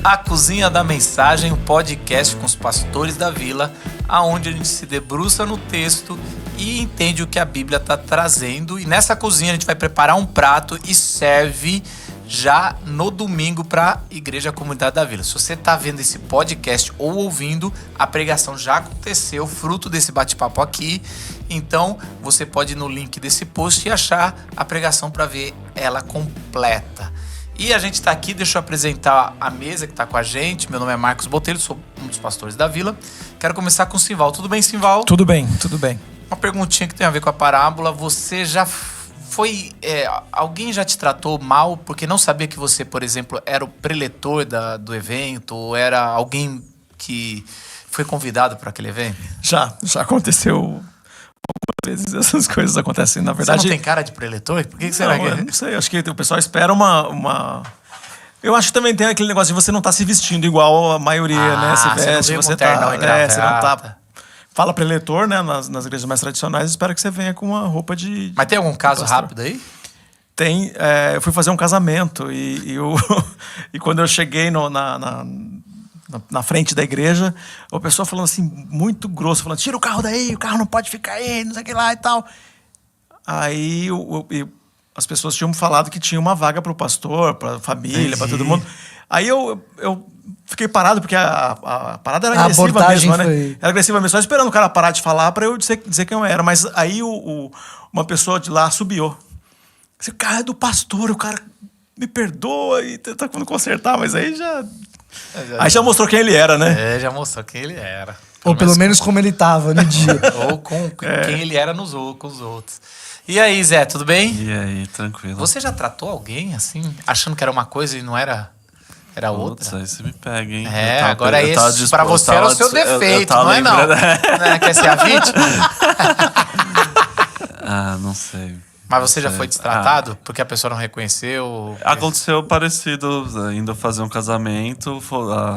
A Cozinha da Mensagem, o podcast com os pastores da vila, aonde a gente se debruça no texto e entende o que a Bíblia está trazendo. E nessa cozinha a gente vai preparar um prato e serve já no domingo para a Igreja Comunidade da Vila. Se você está vendo esse podcast ou ouvindo, a pregação já aconteceu, fruto desse bate-papo aqui. Então você pode ir no link desse post e achar a pregação para ver ela completa. E a gente está aqui, deixa eu apresentar a mesa que está com a gente. Meu nome é Marcos Botelho, sou um dos pastores da vila. Quero começar com o Simval. Tudo bem, Simval? Tudo bem, tudo bem. Uma perguntinha que tem a ver com a parábola. Você já foi... alguém já te tratou mal porque não sabia que você, por exemplo, era o preletor do evento? Ou era alguém que foi convidado para aquele evento? Já aconteceu... Algumas vezes essas coisas acontecem, na verdade... Você não tem cara de preletor? Por que será que é? Não sei, acho que o pessoal espera uma... Eu acho que também tem aquele negócio de você não tá se vestindo igual a maioria, né? Se veste, você não tá... Fala preletor, né? Nas igrejas mais tradicionais, espero que você venha com uma roupa de... Mas tem algum caso rápido aí? Tem. Eu fui fazer um casamento e quando eu cheguei na frente da igreja, a pessoa falando assim, muito grosso, falando, tira o carro daí, o carro não pode ficar aí, não sei o que lá e tal. Aí as pessoas tinham falado que tinha uma vaga para o pastor, para a família, para todo mundo. Aí eu fiquei parado, porque a parada era agressiva mesmo, né? Era agressiva mesmo, só esperando o cara parar de falar para eu dizer quem eu era. Mas aí uma pessoa de lá subiu. Esse carro é do pastor, o cara me perdoa e tenta consertar, mas aí já... Aí já mostrou quem ele era, né? Já mostrou quem ele era. Ou pelo menos como ele tava no dia. Ou com quem ele era com os outros. E aí, Zé, tudo bem? E aí, tranquilo. Você já tratou alguém assim, achando que era uma coisa e não era outra? Aí você me pega, hein? Agora esse pra você era o seu defeito, não é não? Quer ser a vítima? Não sei. Mas você já foi destratado porque a pessoa não reconheceu? Aconteceu parecido, indo fazer um casamento.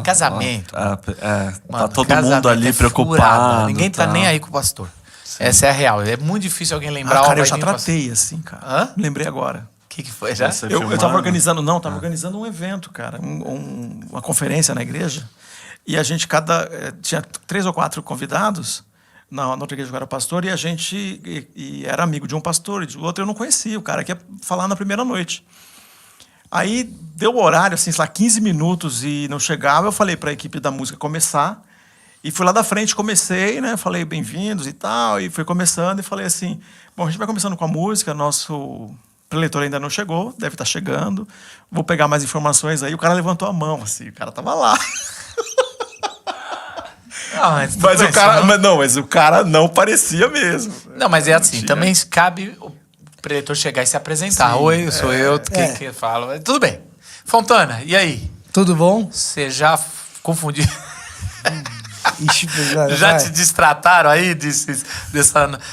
Casamento? Tá todo mundo ali preocupado. Ninguém tá nem aí com o pastor. Sim. Essa é a real. É muito difícil alguém lembrar. Cara, eu já tratei assim, cara. Hã? Lembrei agora. O que foi já? Eu tava organizando, organizando um evento, cara. Uma conferência na igreja. E a gente tinha 3 ou 4 convidados. Na outra igreja eu era pastor e a gente era amigo de um pastor e de outro eu não conhecia, o cara que ia falar na primeira noite. Aí deu o horário, assim, sei lá, 15 minutos e não chegava, eu falei para a equipe da música começar e fui lá da frente, comecei, né, falei bem-vindos e tal, e fui começando e falei assim, bom, a gente vai começando com a música, nosso preletor ainda não chegou, deve estar chegando, vou pegar mais informações aí, o cara levantou a mão, assim, o cara tava lá. Mas o cara não parecia mesmo. Não, mas é assim, também cabe o preletor chegar e se apresentar. Sim, oi, sou eu, quem fala. Tudo bem. Fontana, e aí? Tudo bom? Você já confundiu? Já te distrataram aí dessa...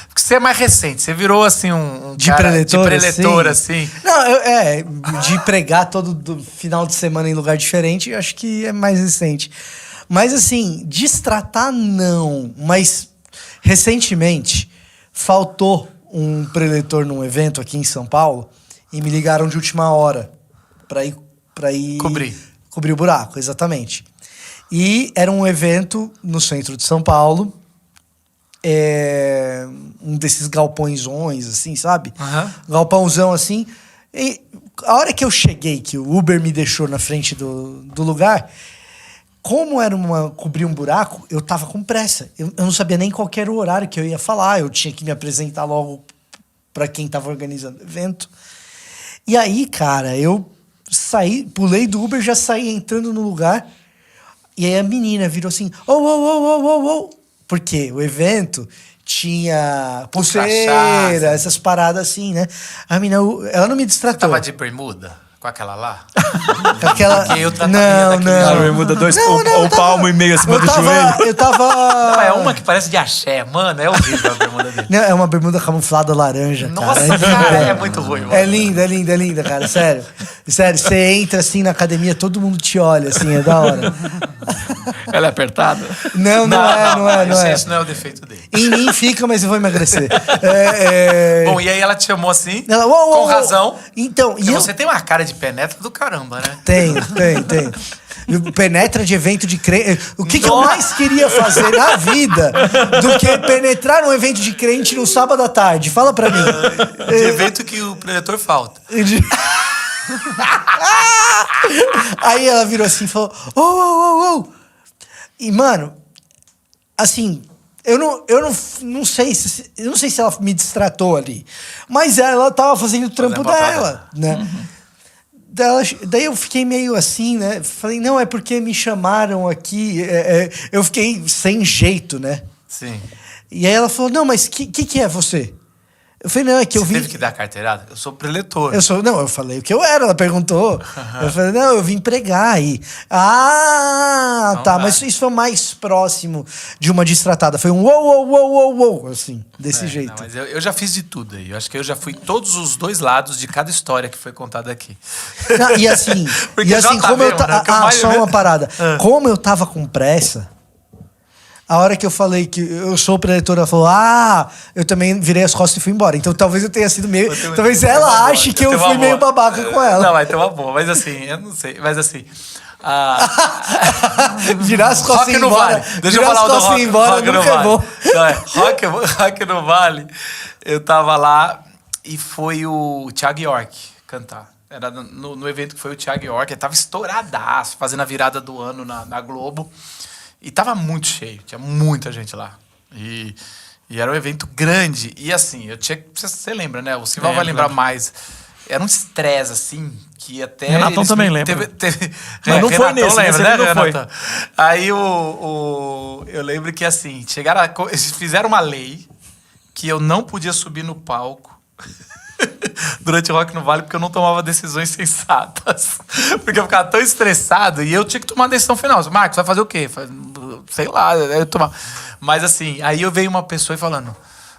Porque você é mais recente, você virou assim de preletor, assim. Não, de pregar todo final de semana em lugar diferente, eu acho que é mais recente. Mas assim, destratar não. Mas recentemente faltou um preletor num evento aqui em São Paulo e me ligaram de última hora para ir cobrir o buraco, exatamente. E era um evento no centro de São Paulo, um desses galpõezões, assim, sabe? Uhum. Galpãozão assim. E a hora que eu cheguei, que o Uber me deixou na frente do lugar... Como era cobrir um buraco, eu tava com pressa. Eu não sabia nem qual era o horário que eu ia falar. Eu tinha que me apresentar logo para quem tava organizando o evento. E aí, cara, eu pulei do Uber, já saí entrando no lugar. E aí a menina virou assim, porque o evento tinha pulseira, essas paradas assim, né? A menina, ela não me distratou. Você tava de bermuda? Com aquela lá? Não. Bermuda um palmo e meio acima do joelho. Eu tava... Não, é uma que parece de axé. Mano, é horrível a bermuda dele. Não, é uma bermuda camuflada laranja, Nossa, cara, é muito ruim. Mano. É linda, cara, sério. Sério, você entra assim na academia, todo mundo te olha, assim, é da hora. Ela é apertada? Não é. Isso não é o defeito dele. Em mim fica, mas eu vou emagrecer. Bom, e aí ela te chamou assim, ela, com razão. Então, você tem uma cara de penetra do caramba, né? Tenho. Penetra de evento de crente. O que eu mais queria fazer na vida do que penetrar num evento de crente no sábado à tarde? Fala pra mim. De evento que o preletor falta. Aí ela virou assim e falou: oh. E, mano, assim, eu não sei se ela me distratou ali. Mas ela tava fazendo o trampo dela, né? Daí eu fiquei meio assim, né? Falei, não, é porque me chamaram aqui. Eu fiquei sem jeito, né? Sim. E aí ela falou, não, mas que é você? Eu falei, não, é que eu vim... Você teve que dar carteirada? Eu sou preletor. Eu falei o que eu era, ela perguntou. Eu falei, não, eu vim pregar aí. Ah, não tá, dá. mas isso foi mais próximo de uma distratada. Foi um uou, assim, desse jeito. Não, mas eu já fiz de tudo aí. Eu acho que eu já fui todos os dois lados de cada história que foi contada aqui. Não, e assim, Porque já tá como eu vendo, tava... né? O que eu mais só vejo- uma parada. Como eu tava com pressa... A hora que eu falei que eu sou preletor, ela falou, eu também virei as costas e fui embora. Então talvez eu tenha sido meio... Talvez ela ache que eu fui meio babaca com ela. Não, vai ter uma boa. Mas assim, eu não sei. Mas assim... Virar as costas e ir Rock no embora. Vale. Deixa eu Virar falar as o do costas e ir Rock, embora Rock no nunca é Vale. bom. Não, Rock no Vale, eu tava lá e foi o Thiago York cantar. Era no evento que foi o Thiago York. Ele tava estouradaço, fazendo a virada do ano na Globo. E tava muito cheio, tinha muita gente lá. E era um evento grande. E assim, eu tinha. Você lembra, né? O Silval vai lembrar mais. Era um estresse, assim, que até. Renatão também lembra. Mas não foi nesse, lembra, nesse né, não foi. Renatão? Aí eu lembro que assim, eles fizeram uma lei que eu não podia subir no palco. Durante o Rock no Vale, porque eu não tomava decisões sensatas. Porque eu ficava tão estressado e eu tinha que tomar uma decisão final. Marcos, vai fazer o quê? Sei lá, eu tomar. Mas assim, aí eu veio uma pessoa falando: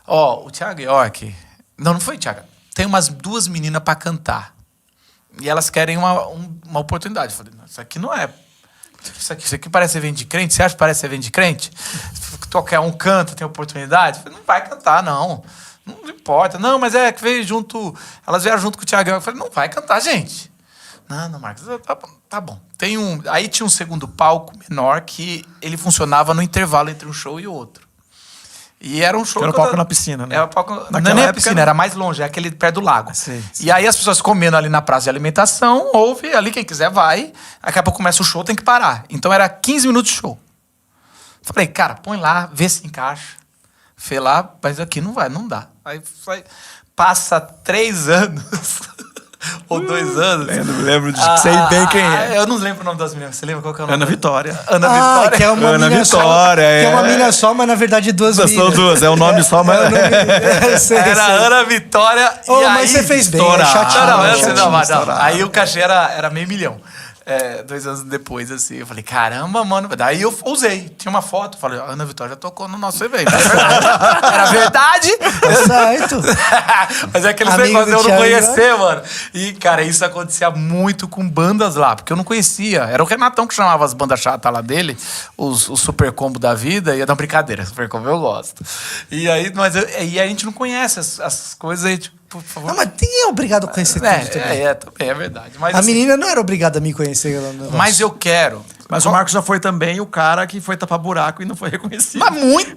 o Thiago York. Não foi o Thiago. Tem umas 2 meninas pra cantar. E elas querem uma oportunidade. Eu falei, não, isso aqui não é. Isso aqui parece evento de crente? Você acha que parece evento de crente? Qualquer um canta, tem oportunidade? Eu falei, não vai cantar, não. Não importa. Não, mas é que veio junto... Elas vieram junto com o Thiago. Eu falei, não vai cantar, gente. Não, Marcos, tá bom. Aí tinha um segundo palco menor que ele funcionava no intervalo entre um show e outro. E era um show... Era o palco na piscina, né? Era o palco... Não Naquela é nem a época, piscina, era mais longe. É aquele perto do lago. Sim. E aí as pessoas comendo ali na praça de alimentação, ouve ali, quem quiser vai. Daqui a pouco começa o show, tem que parar. Então era 15 minutos de show. Falei, cara, põe lá, vê se encaixa. Fui lá, mas aqui não dá. Aí passa 3 anos ou 2 anos. Lembro de sei bem quem é. Eu não lembro o nome das meninas. Você lembra qual que é o nome? Ana Vitória. Ana Vitória. Que é uma Ana mina Vitória, só. Que é uma mina só, mas na verdade 2 São minas. 2, é o nome só, mas... Era Ana Vitória. Oh, e mas aí, você fez bem, estourar. chatinho. Aí o cachê era $500 mil. 2 anos depois, assim, eu falei, caramba, mano. Daí eu usei, tinha uma foto, falei, a Ana Vitória já tocou no nosso evento. Era verdade. Certo. Mas é aqueles Amigo negócios do eu não Thiago, conhecer, mano. E, cara, isso acontecia muito com bandas lá, porque eu não conhecia. Era o Renatão que chamava as bandas chatas lá dele, os super combo da vida, e ia dar brincadeira, super combo eu gosto. E aí, e a gente não conhece as coisas aí, tipo, por favor. Não, mas ninguém é obrigado a conhecer tudo também. Também é verdade. Mas, A assim, menina não era obrigada a me conhecer. Ela no negócio. mas eu quero. Mas o Marcos já foi também o cara que foi tapar buraco e não foi reconhecido. Mas muito!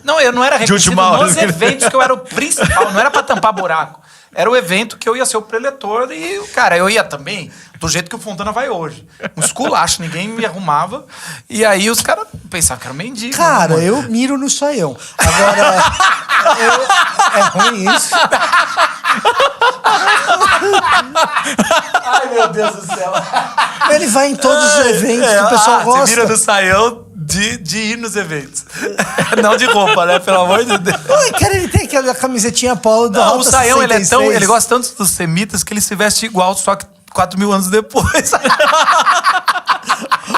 Não, eu não era reconhecido última hora. nos eventos que eu era o principal. Não era pra tampar buraco. Era o evento que eu ia ser o preletor e, cara, eu ia também do jeito que o Fontana vai hoje. Um esculacho, ninguém me arrumava. E aí os caras pensavam que era mendigo. Cara, né, eu miro no saião. Agora, é ruim isso. Ai, meu Deus do céu. Ele vai em todos os eventos que o pessoal gosta. Você vira no saião de ir nos eventos. Não de roupa, né? Pelo amor de Deus. Ai, cara, ele tem aquela camisetinha polo do Não, o Rota Saião, 66. ele gosta tanto dos semitas que ele se veste igual, só que 4.000 anos depois.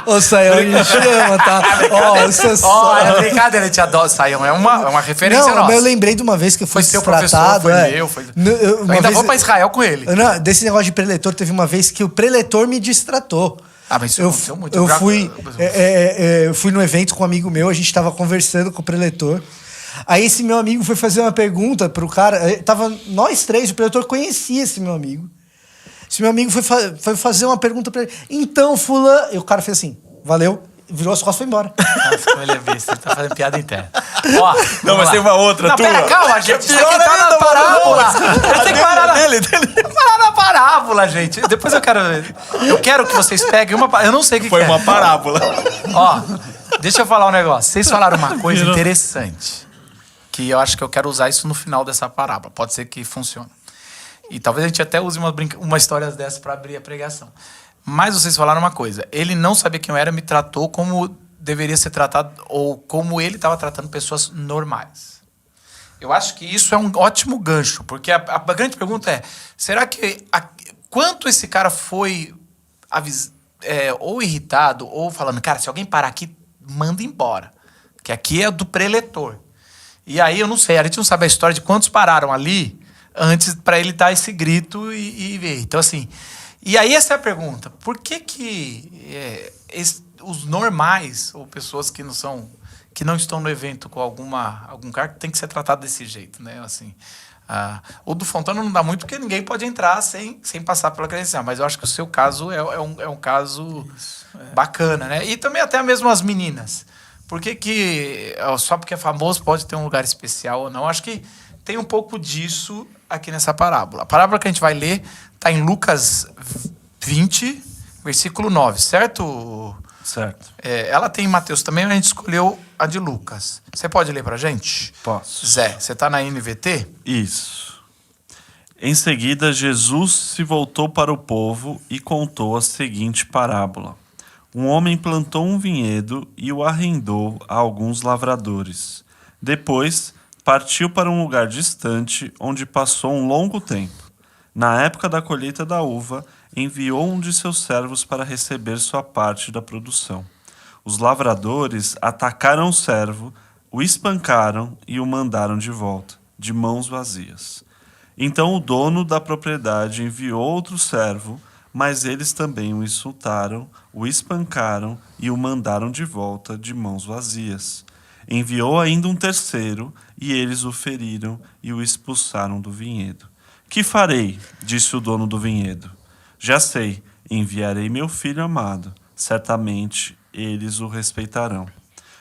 Ô, Saião, a gente ama, tá? Ó, isso é só... É brincadeira, a gente adora. Saião é uma referência Não, nossa. mas eu lembrei de uma vez que eu fui Foi seu professor, tratado. foi meu, foi... Uma Ainda vez- vou pra Israel com ele. Não, desse negócio de preletor, teve uma vez que o preletor me distratou. Ah, mas isso Eu, aconteceu muito. eu fui num evento com um amigo meu, a gente tava conversando com o preletor. Aí esse meu amigo foi fazer uma pergunta pro cara. Tava nós 3, o preletor conhecia esse meu amigo. Se meu amigo foi fazer uma pergunta pra ele, então, fulano... E o cara fez assim, valeu, virou as costas e foi embora. Nossa, como ele é besta, ele tá fazendo piada interna. Ó, Não, mas tem uma outra, não, tua. pera, calma, gente. Isso pior aqui tá ainda, na parábola. mano. Tem que parar na... Dele. parar na parábola, gente. Depois eu quero que vocês peguem uma... Eu não sei o que Foi é. uma parábola. Ó, deixa eu falar um negócio. Vocês falaram uma coisa interessante, que eu acho que eu quero usar isso no final dessa parábola. Pode ser que funcione. E talvez a gente até use uma história dessa para abrir a pregação. Mas vocês falaram uma coisa. Ele não sabia quem eu era, me tratou como deveria ser tratado, ou como ele estava tratando pessoas normais. Eu acho que isso é um ótimo gancho, porque a grande pergunta é, será que quanto esse cara foi ou irritado, ou falando, cara, se alguém parar aqui, manda embora. Que aqui é do preletor. E aí, eu não sei, a gente não sabe a história de quantos pararam ali antes para ele dar esse grito e ver. Então, assim... E aí, essa é a pergunta. Por que os normais, ou pessoas que não estão no evento com algum cargo, tem que ser tratado desse jeito, né? Assim, o do Fontana não dá muito, porque ninguém pode entrar sem passar pela credencial. Mas eu acho que o seu caso é um caso bacana, né? E também até mesmo as meninas. Por que só porque é famoso pode ter um lugar especial ou não? Acho que tem um pouco disso aqui nessa parábola. A parábola que a gente vai ler está em Lucas 20, versículo 9, certo? Certo. Ela tem em Mateus também, mas a gente escolheu a de Lucas. Você pode ler pra gente? Posso. Zé, você tá na NVT? Isso. Em seguida, Jesus se voltou para o povo e contou a seguinte parábola. Um homem plantou um vinhedo e o arrendou a alguns lavradores. Depois, partiu para um lugar distante, onde passou um longo tempo. Na época da colheita da uva, enviou um de seus servos para receber sua parte da produção. Os lavradores atacaram o servo, o espancaram e o mandaram de volta, de mãos vazias. Então o dono da propriedade enviou outro servo, mas eles também o insultaram, o espancaram e o mandaram de volta, de mãos vazias. Enviou ainda um terceiro, e eles o feriram e o expulsaram do vinhedo. Que farei? Disse o dono do vinhedo. Já sei, enviarei meu filho amado. Certamente eles o respeitarão.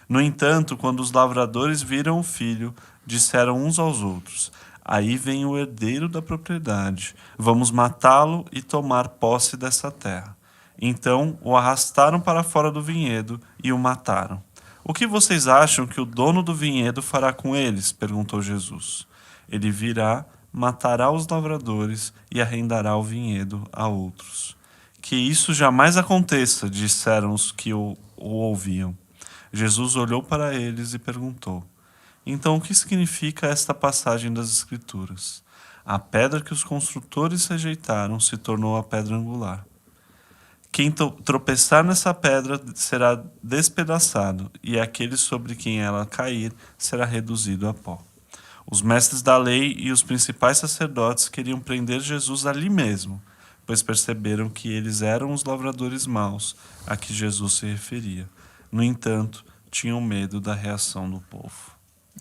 No entanto, quando os lavradores viram o filho, disseram uns aos outros, aí vem o herdeiro da propriedade. Vamos matá-lo e tomar posse dessa terra. Então o arrastaram para fora do vinhedo e o mataram. O que vocês acham que o dono do vinhedo fará com eles? Perguntou Jesus. Ele virá, matará os lavradores e arrendará o vinhedo a outros. Que isso jamais aconteça, disseram os que o ouviam. Jesus olhou para eles e perguntou, então o que significa esta passagem das Escrituras? A pedra que os construtores rejeitaram se tornou a pedra angular. Quem tropeçar nessa pedra será despedaçado, e aquele sobre quem ela cair será reduzido a pó. Os mestres da lei e os principais sacerdotes queriam prender Jesus ali mesmo, pois perceberam que eles eram os lavradores maus a que Jesus se referia. No entanto, tinham medo da reação do povo.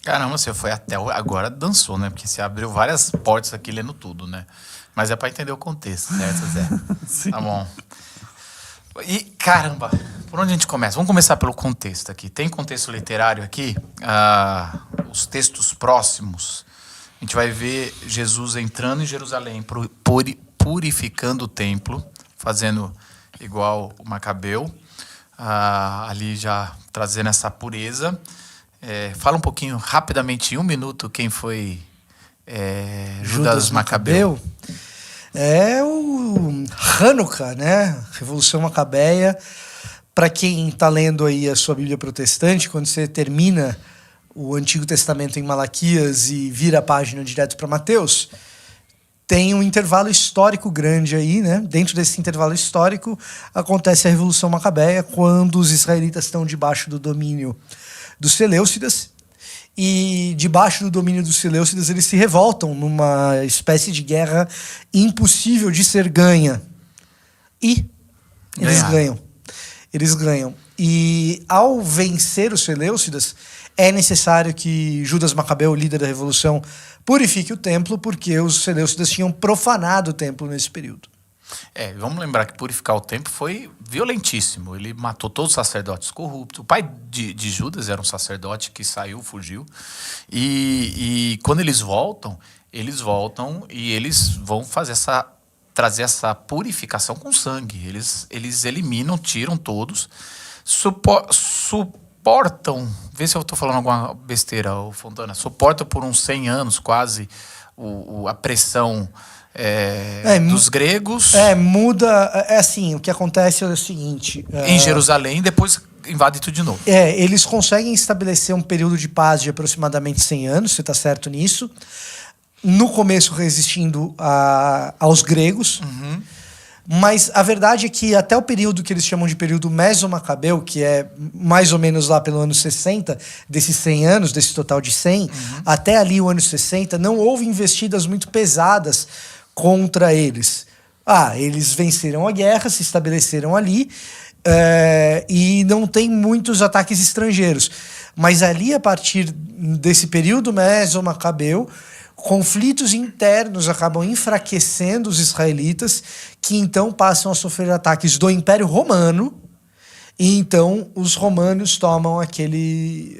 Caramba, você foi até agora dançou, né? Porque você abriu várias portas aqui lendo tudo, né? Mas é para entender o contexto, certo, Zé? Sim. Tá bom. E, caramba, por onde a gente começa? Vamos começar pelo contexto aqui. Tem contexto literário aqui? Os textos próximos. A gente vai ver Jesus entrando em Jerusalém, purificando o templo, fazendo igual o Macabeu, ali já trazendo essa pureza. Fala um pouquinho, rapidamente, em 1 minuto, quem foi Judas Macabeu. É o Hanukkah, né? Revolução Macabeia. Para quem está lendo aí a sua Bíblia protestante, quando você termina o Antigo Testamento em Malaquias e vira a página direto para Mateus, tem um intervalo histórico grande aí, né? Dentro desse intervalo histórico acontece a Revolução Macabeia, quando os israelitas estão debaixo do domínio dos Seleucidas. E debaixo do domínio dos Seleucidas eles se revoltam numa espécie de guerra impossível de ser ganha. E eles ganham. E ao vencer os Seleucidas, é necessário que Judas Macabeu, líder da revolução, purifique o templo, porque os Seleucidas tinham profanado o templo nesse período. Vamos lembrar que purificar o templo foi violentíssimo. Ele matou todos os sacerdotes corruptos. O pai de Judas era um sacerdote que saiu, fugiu. E quando eles voltam e eles vão trazer essa purificação com sangue. Eles eliminam, tiram todos, suportam, vê se eu estou falando alguma besteira, Fontana, suportam por uns 100 anos quase a pressão dos gregos. Muda. Assim, o que acontece é o seguinte. Em Jerusalém, depois invade tudo de novo. Eles conseguem estabelecer um período de paz de aproximadamente 100 anos, você está certo nisso. No começo resistindo aos gregos. Uhum. Mas a verdade é que até o período que eles chamam de período Meso-Macabeu, que é mais ou menos lá pelo ano 60, desses 100 anos, desse total de 100, até ali o ano 60, não houve investidas muito pesadas contra eles. Eles venceram a guerra, se estabeleceram ali, e não tem muitos ataques estrangeiros. Mas ali, a partir desse período Meso-Macabeu, conflitos internos acabam enfraquecendo os israelitas, que então passam a sofrer ataques do Império Romano, e então os romanos tomam aquele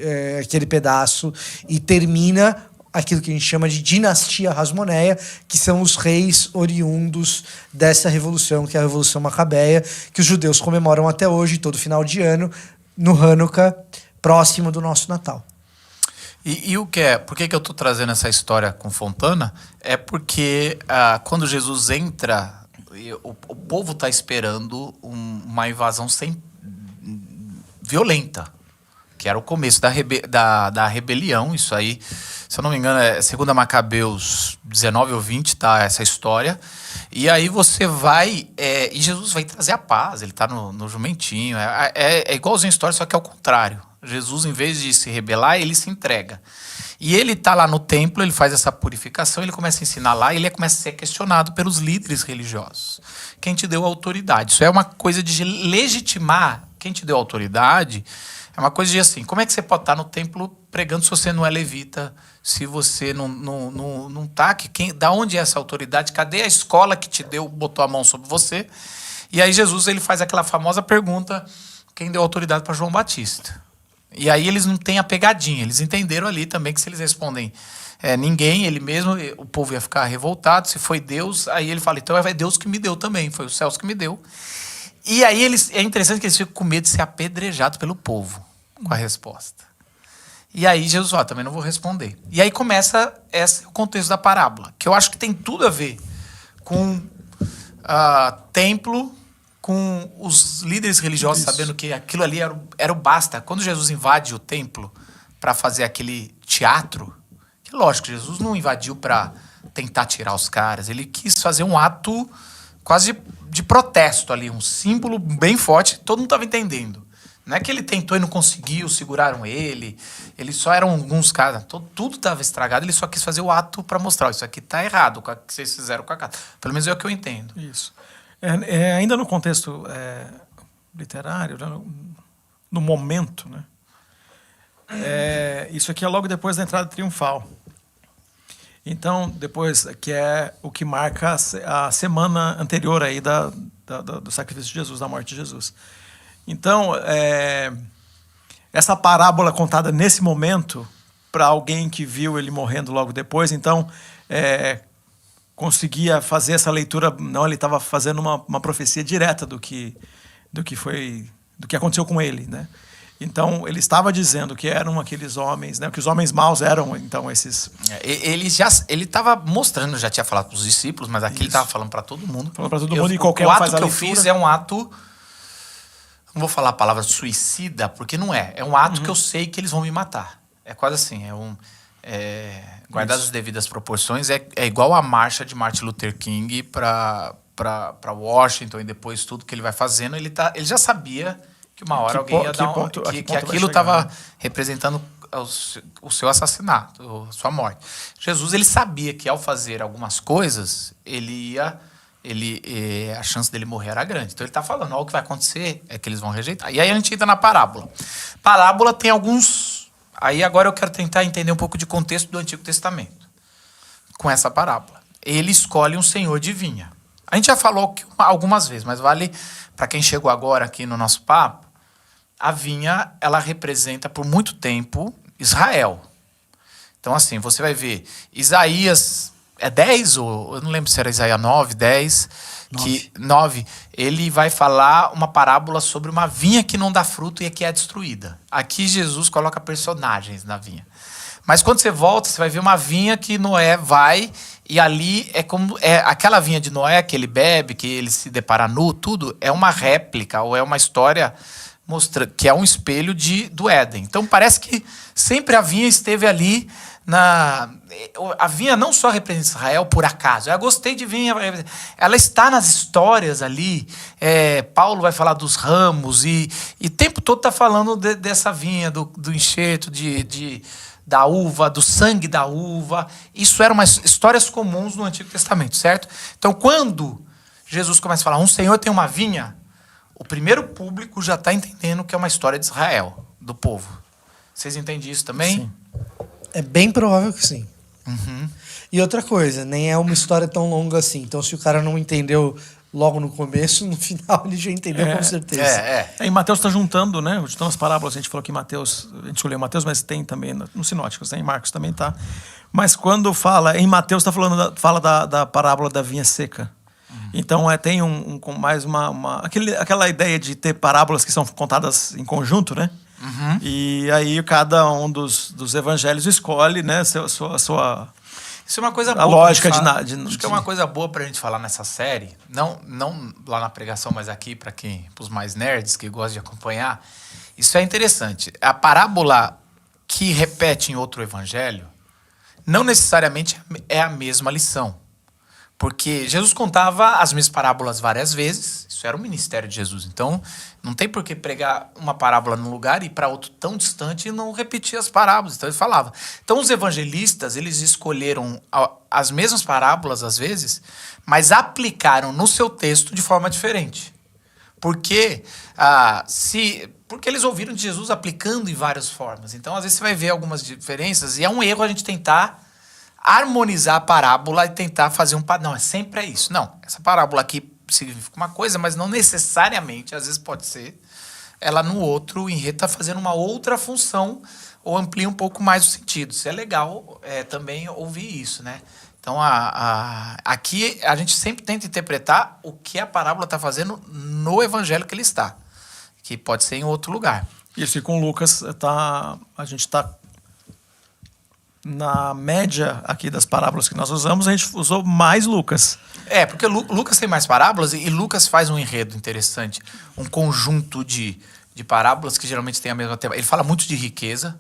pedaço e termina aquilo que a gente chama de dinastia Hasmoneia, que são os reis oriundos dessa revolução, que é a Revolução Macabeia, que os judeus comemoram até hoje, todo final de ano, no Hanukkah, próximo do nosso Natal. E o que por que eu estou trazendo essa história com Fontana? É porque quando Jesus entra, o povo está esperando uma invasão violenta, que era o começo da rebelião. Isso aí, se eu não me engano, é 2 Macabeus 19 ou 20, tá essa história. E aí você vai... e Jesus vai trazer a paz, ele está no jumentinho. É igualzinho a história, só que é o contrário. Jesus, em vez de se rebelar, ele se entrega. E ele está lá no templo, ele faz essa purificação, ele começa a ensinar lá, e ele começa a ser questionado pelos líderes religiosos. Quem te deu autoridade? Isso é uma coisa de legitimar. Quem te deu autoridade é uma coisa de assim, como é que você pode estar no templo pregando se você não é levita, se você não está aqui? Da onde é essa autoridade? Cadê a escola que te botou a mão sobre você? E aí Jesus ele faz aquela famosa pergunta, quem deu autoridade para João Batista? E aí eles não têm a pegadinha, eles entenderam ali também que se eles respondem ninguém, ele mesmo, o povo ia ficar revoltado, se foi Deus, aí ele fala, então é Deus que me deu também, foi os céus que me deu. E aí é interessante que eles ficam com medo de ser apedrejados pelo povo com a resposta. E aí Jesus fala, também não vou responder. E aí começa o contexto da parábola, que eu acho que tem tudo a ver com templo, com os líderes religiosos sabendo que aquilo ali era o basta. Quando Jesus invade o templo para fazer aquele teatro, que lógico, Jesus não invadiu para tentar tirar os caras, ele quis fazer um ato quase de protesto ali, um símbolo bem forte, todo mundo estava entendendo. Não é que ele tentou e não conseguiu, seguraram ele só eram alguns caras, tudo estava estragado, ele só quis fazer o ato para mostrar, isso aqui está errado, o que vocês fizeram com a casa. Pelo menos é o que eu entendo. Isso. Ainda no contexto literário, né, no momento, né, isso aqui é logo depois da entrada triunfal. Então, depois, que é o que marca a semana anterior aí do sacrifício de Jesus, da morte de Jesus. Então, essa parábola contada nesse momento, para alguém que viu ele morrendo logo depois, então, conseguia fazer essa leitura. Não, ele estava fazendo uma profecia direta do que aconteceu com ele, né? Então ele estava dizendo que eram aqueles homens, né? Que os homens maus eram então esses. Ele estava mostrando, já tinha falado para os discípulos, mas aqui ele estava falando para todo mundo. Falando para todo mundo, e qualquer um faz a leitura. O ato que eu fiz é um ato, não vou falar a palavra suicida, porque não é. É um ato que eu sei que eles vão me matar. É quase assim, guardadas as devidas proporções, é igual a marcha de Martin Luther King para Washington, e depois tudo que ele vai fazendo, ele já sabia que uma hora alguém ia dar que aquilo estava representando o seu assassinato, a sua morte. Jesus, ele sabia que ao fazer algumas coisas, a chance dele morrer era grande. Então ele está falando, o que vai acontecer é que eles vão rejeitar. E aí a gente entra na parábola. Parábola tem alguns... Aí agora eu quero tentar entender um pouco de contexto do Antigo Testamento com essa parábola. Ele escolhe um senhor de vinha. A gente já falou algumas vezes, mas vale para quem chegou agora aqui no nosso papo. A vinha, ela representa por muito tempo Israel. Então, assim, você vai ver Isaías 10, ou eu não lembro se era Isaías 9, 10, 9, ele vai falar uma parábola sobre uma vinha que não dá fruto e que é destruída. Aqui Jesus coloca personagens na vinha. Mas quando você volta, você vai ver uma vinha que Noé vai, e ali aquela vinha de Noé que ele bebe, que ele se depara nu, tudo é uma réplica ou é uma história que é um espelho do Éden. Então parece que sempre a vinha esteve ali a vinha não só representa Israel por acaso. Eu gostei de vinha. Ela está nas histórias ali. Paulo vai falar dos ramos e o tempo todo está falando dessa vinha, do enxerto da uva, do sangue da uva. Isso eram histórias comuns no Antigo Testamento, certo? Então, quando Jesus começa a falar, um senhor tem uma vinha, o primeiro público já está entendendo que é uma história de Israel, do povo. Vocês entendem isso também? Sim. É bem provável que sim. Uhum. E outra coisa, nem é uma história tão longa assim. Então, se o cara não entendeu logo no começo, no final ele já entendeu com certeza. E Mateus está juntando, né? Juntando as parábolas. A gente falou que Mateus, a gente escolheu Mateus, mas tem também nos sinóticos, né? Em Marcos também tá. Mas quando fala, em Mateus fala da parábola da vinha seca. Então tem mais aquela ideia de ter parábolas que são contadas em conjunto, né? Uhum. E aí cada um dos evangelhos escolhe, né, sua isso é uma coisa a boa. lógica Acho que é uma coisa boa pra gente falar nessa série. Não lá na pregação, mas aqui para os mais nerds que gostam de acompanhar. Isso é interessante. A parábola que repete em outro evangelho não necessariamente é a mesma lição. Porque Jesus contava as mesmas parábolas várias vezes. Isso era o ministério de Jesus. Então, não tem por que pregar uma parábola num lugar e ir para outro tão distante e não repetir as parábolas. Então, ele falava. Então, os evangelistas, eles escolheram as mesmas parábolas, às vezes, mas aplicaram no seu texto de forma diferente. Porque eles ouviram de Jesus aplicando em várias formas. Então, às vezes, você vai ver algumas diferenças e é um erro a gente tentar harmonizar a parábola e tentar fazer um padrão. Não, sempre é isso. Não, essa parábola aqui significa uma coisa, mas não necessariamente, às vezes pode ser, ela no outro enredo está fazendo uma outra função ou amplia um pouco mais o sentido. Isso é legal também ouvir isso, né? Então, aqui a gente sempre tenta interpretar o que a parábola está fazendo no evangelho que ele está, que pode ser em outro lugar. Isso, e com Lucas, a gente está na média aqui das parábolas que nós usamos, a gente usou mais Lucas. Porque Lucas tem mais parábolas e Lucas faz um enredo interessante, um conjunto de parábolas que geralmente tem a mesma tema. Ele fala muito de riqueza,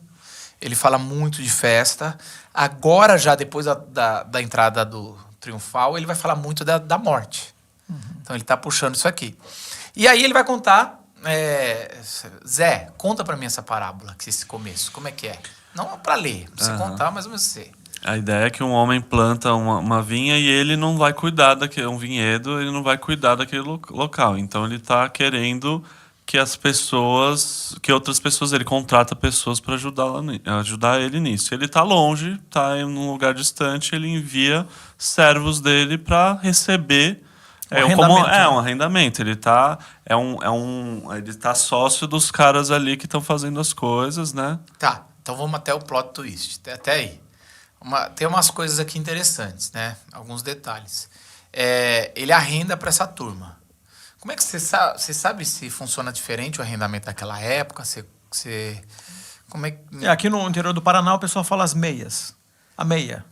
ele fala muito de festa. Agora, já depois da entrada do triunfal, ele vai falar muito da morte. Uhum. Então, ele está puxando isso aqui. E aí ele vai contar... Zé, conta para mim essa parábola, esse começo, como é que é? Não para ler, pra você contar, mas você. A ideia é que um homem planta uma vinha e ele não vai cuidar um vinhedo, ele não vai cuidar daquele local. Então ele está querendo que outras pessoas, ele contrata pessoas para ajudar ele nisso. Ele está longe, está em um lugar distante, ele envia servos dele para receber um arrendamento. Ele tá sócio dos caras ali que estão fazendo as coisas, né? Tá. Então vamos até o plot twist, até aí. Tem umas coisas aqui interessantes, né? Alguns detalhes. Ele arrenda para essa turma. Como é que você sabe se funciona diferente o arrendamento daquela época? Como é que... Aqui no interior do Paraná o pessoal fala as meias. A meia.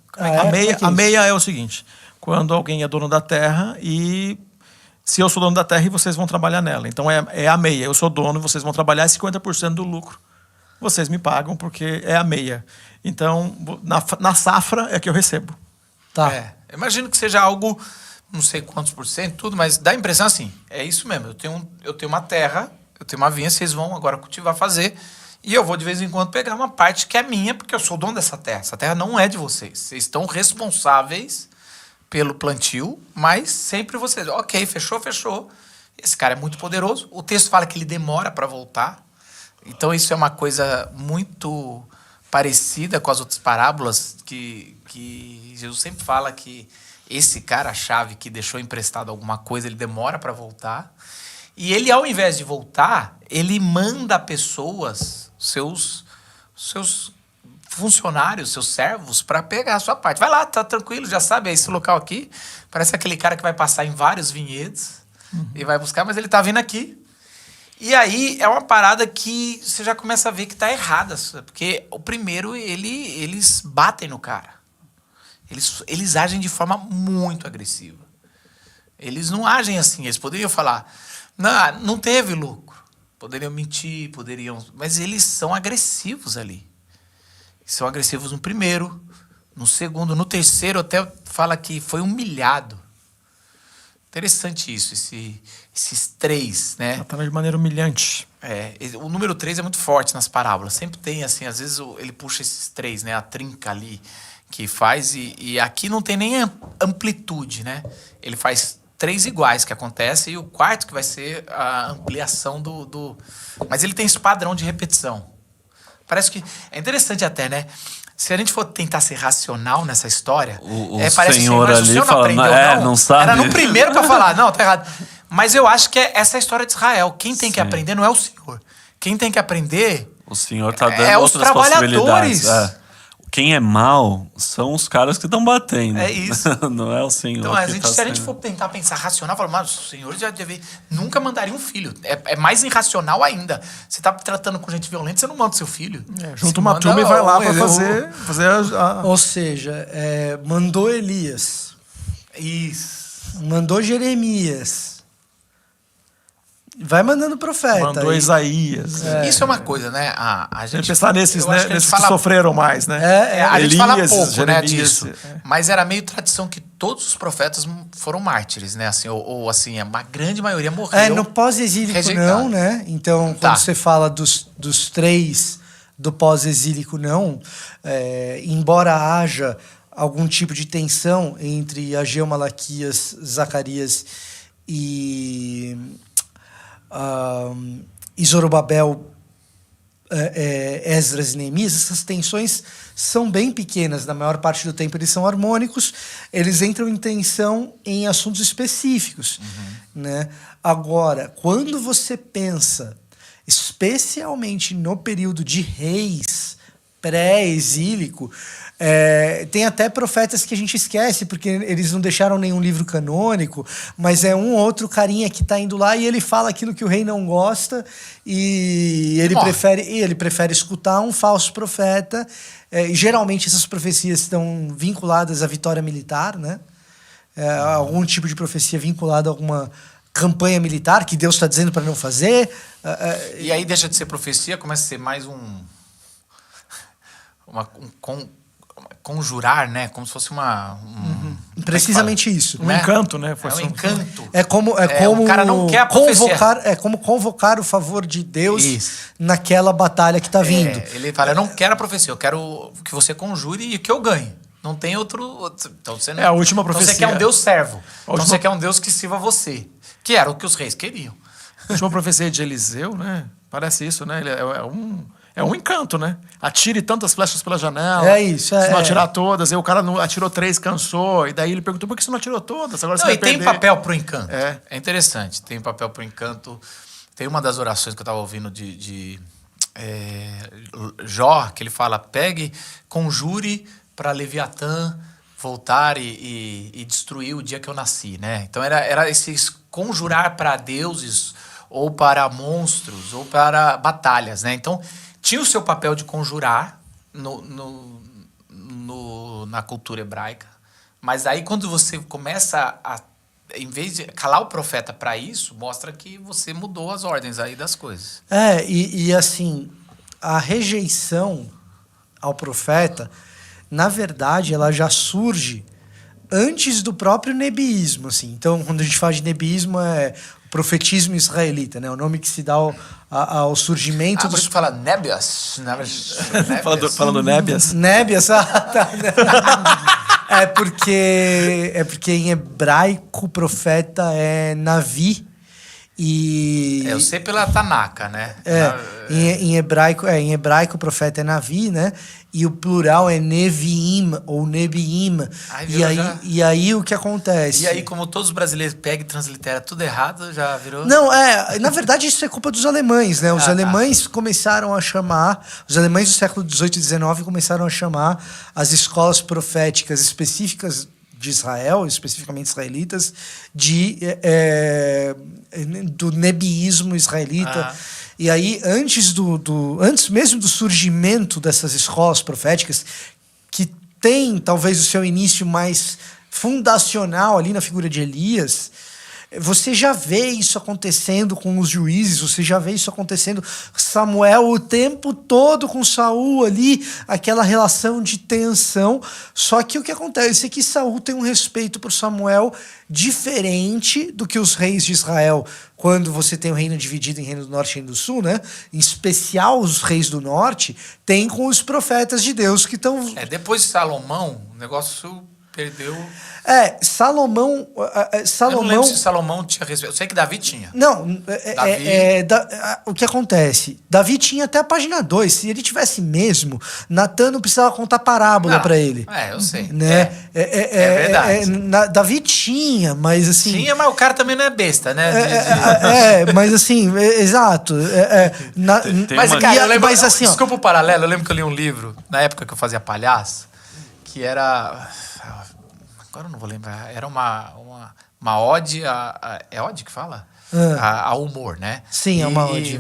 A meia é o seguinte: quando alguém é dono da terra e se eu sou dono da terra e vocês vão trabalhar nela. Então é a meia. Eu sou dono, vocês vão trabalhar 50% do lucro. Vocês me pagam porque é a meia. Então, na safra é que eu recebo. Tá. Eu imagino que seja algo, não sei quantos por cento, tudo, mas dá a impressão assim, é isso mesmo. Eu tenho uma terra, eu tenho uma vinha, vocês vão agora cultivar, fazer, e eu vou de vez em quando pegar uma parte que é minha, porque eu sou dono dessa terra. Essa terra não é de vocês. Vocês estão responsáveis pelo plantio, mas sempre vocês. Ok, fechou. Esse cara é muito poderoso. O texto fala que ele demora para voltar. Então, isso é uma coisa muito parecida com as outras parábolas que Jesus sempre fala que esse cara-chave que deixou emprestado alguma coisa, ele demora para voltar. E ele, ao invés de voltar, ele manda pessoas, seus funcionários, seus servos, para pegar a sua parte. Vai lá, tá tranquilo, já sabe, é esse local aqui. Parece aquele cara que vai passar em vários vinhedos e vai buscar, mas ele tá vindo aqui. E aí é uma parada que você já começa a ver que tá errada. Porque o primeiro, eles batem no cara. Eles agem de forma muito agressiva. Eles não agem assim. Eles poderiam falar, não teve lucro. Poderiam mentir, mas eles são agressivos ali. São agressivos no primeiro, no segundo, no terceiro até fala que foi humilhado. Interessante isso, esses 3, né? Tratando de maneira humilhante. O número 3 é muito forte nas parábolas. Sempre tem, assim, às vezes ele puxa esses 3, né? A trinca ali que faz. E aqui não tem nem amplitude, né? Ele faz 3 iguais que acontece e o quarto que vai ser a ampliação do... Mas ele tem esse padrão de repetição. Parece que... É interessante até, né? Se a gente for tentar ser racional nessa história... Parece senhor assim, ali fala, não sabe. Era no primeiro pra falar, não, tá errado. Mas eu acho que essa é a história de Israel. Quem tem que aprender não é o Senhor. Quem tem que aprender... O Senhor tá dando outras possibilidades. Quem é mal são os caras que estão batendo. É isso. Não é o Senhor. Então, se a gente for tentar pensar racional, falar, mas o Senhor já nunca mandaria um filho. É mais irracional ainda. Você tá tratando com gente violenta, você não manda o seu filho. Junta uma turma e vai lá para fazer a... Ou seja, mandou Elias. Isso. Mandou Jeremias. Vai mandando profeta. Mandou Isaías. Isso é uma coisa, né? A gente pensar nesses que sofreram mais, né? A gente fala pouco, Jeremias, né, disso. Mas era meio tradição que todos os profetas foram mártires, né? Assim, ou assim, a grande maioria morreu. No pós-exílico não, né? Então, quando você fala dos 3 do pós-exílico não, embora haja algum tipo de tensão entre Ageu, Malaquias, Zacarias e Zorobabel, Esdras e Neemias, essas tensões são bem pequenas, na maior parte do tempo eles são harmônicos, eles entram em tensão em assuntos específicos, né? Agora, quando você pensa especialmente no período de reis pré-exílico, tem até profetas que a gente esquece, porque eles não deixaram nenhum livro canônico, mas é um ou outro carinha que está indo lá e ele fala aquilo que o rei não gosta e ele prefere escutar um falso profeta. Geralmente essas profecias estão vinculadas à vitória militar, né? Algum tipo de profecia vinculada a alguma campanha militar que Deus está dizendo para não fazer. E aí deixa de ser profecia, começa a ser mais conjurar, né? Como se fosse precisamente isso. Um encanto, né? Um encanto. É como o cara não quer a convocar, como convocar o favor de Deus naquela batalha que está vindo. Ele fala, eu não quero a profecia, eu quero que você conjure e que eu ganhe. Não tem outro... Então você não... a última profecia. Então você quer um Deus servo. Então você quer um Deus que sirva você. Que era o que os reis queriam. A última profecia de Eliseu, né? Parece isso, né? Ele é um encanto, né? Atire tantas flechas pela janela. É isso. Se não atirar todas. Aí o cara não atirou 3, cansou. E daí ele perguntou, por que você não atirou todas? Agora você vai perder. Tem papel pro encanto. É interessante. Tem papel pro encanto. Tem uma das orações que eu estava ouvindo de Jó, que ele fala, conjure para Leviatã voltar e destruir o dia que eu nasci, né? Então era esses conjurar para deuses ou para monstros ou para batalhas, né? Então tinha o seu papel de conjurar na cultura hebraica, mas aí quando você começa em vez de calar o profeta para isso, mostra que você mudou as ordens aí das coisas. E assim, a rejeição ao profeta, na verdade, ela já surge antes do próprio nebiísmo, assim. Então, quando a gente fala de nebiísmo, é o profetismo israelita, né? O nome que se dá ao surgimento... Por isso fala nébias. Falando nébias. Nébias, tá. É porque em hebraico o profeta é Navi, E Eu sei pela Tanaka, né? em hebraico o profeta é Navi, né? E o plural é Neviim ou Nebiim. E aí o que acontece? E aí, como todos os brasileiros pegam e transliteram tudo errado, já virou... Não, na verdade isso é culpa dos alemães, né? Os alemães começaram a chamar, os alemães do século XVIII e XIX começaram a chamar as escolas proféticas específicas de Israel, especificamente israelitas, do nebiísmo israelita. E aí, antes mesmo do surgimento dessas escolas proféticas, que tem talvez o seu início mais fundacional ali na figura de Elias, você já vê isso acontecendo com os juízes, você já vê isso acontecendo Samuel o tempo todo com Saul ali, aquela relação de tensão. Só que o que acontece é que Saul tem um respeito por Samuel diferente do que os reis de Israel, quando você tem o reino dividido em reino do norte e reino do sul, né? Em especial os reis do norte, tem com os profetas de Deus que estão... Depois de Salomão, o negócio perdeu... Salomão... Eu não lembro se Salomão tinha respeito. Eu sei que Davi tinha. Não, o que acontece? Davi tinha até a página 2. Se ele tivesse mesmo, Natan não precisava contar parábola para ele. Eu sei. Né? É verdade. Davi tinha, mas assim... Tinha, mas o cara também não é besta, né? Mas assim, exato. Mas, cara, eu lembro, assim, desculpa o paralelo, eu lembro que eu li um livro, na época que eu fazia palhaço, que era... Agora eu não vou lembrar. Era uma ode é ode que fala? Ao humor, né? Sim, é uma ode. E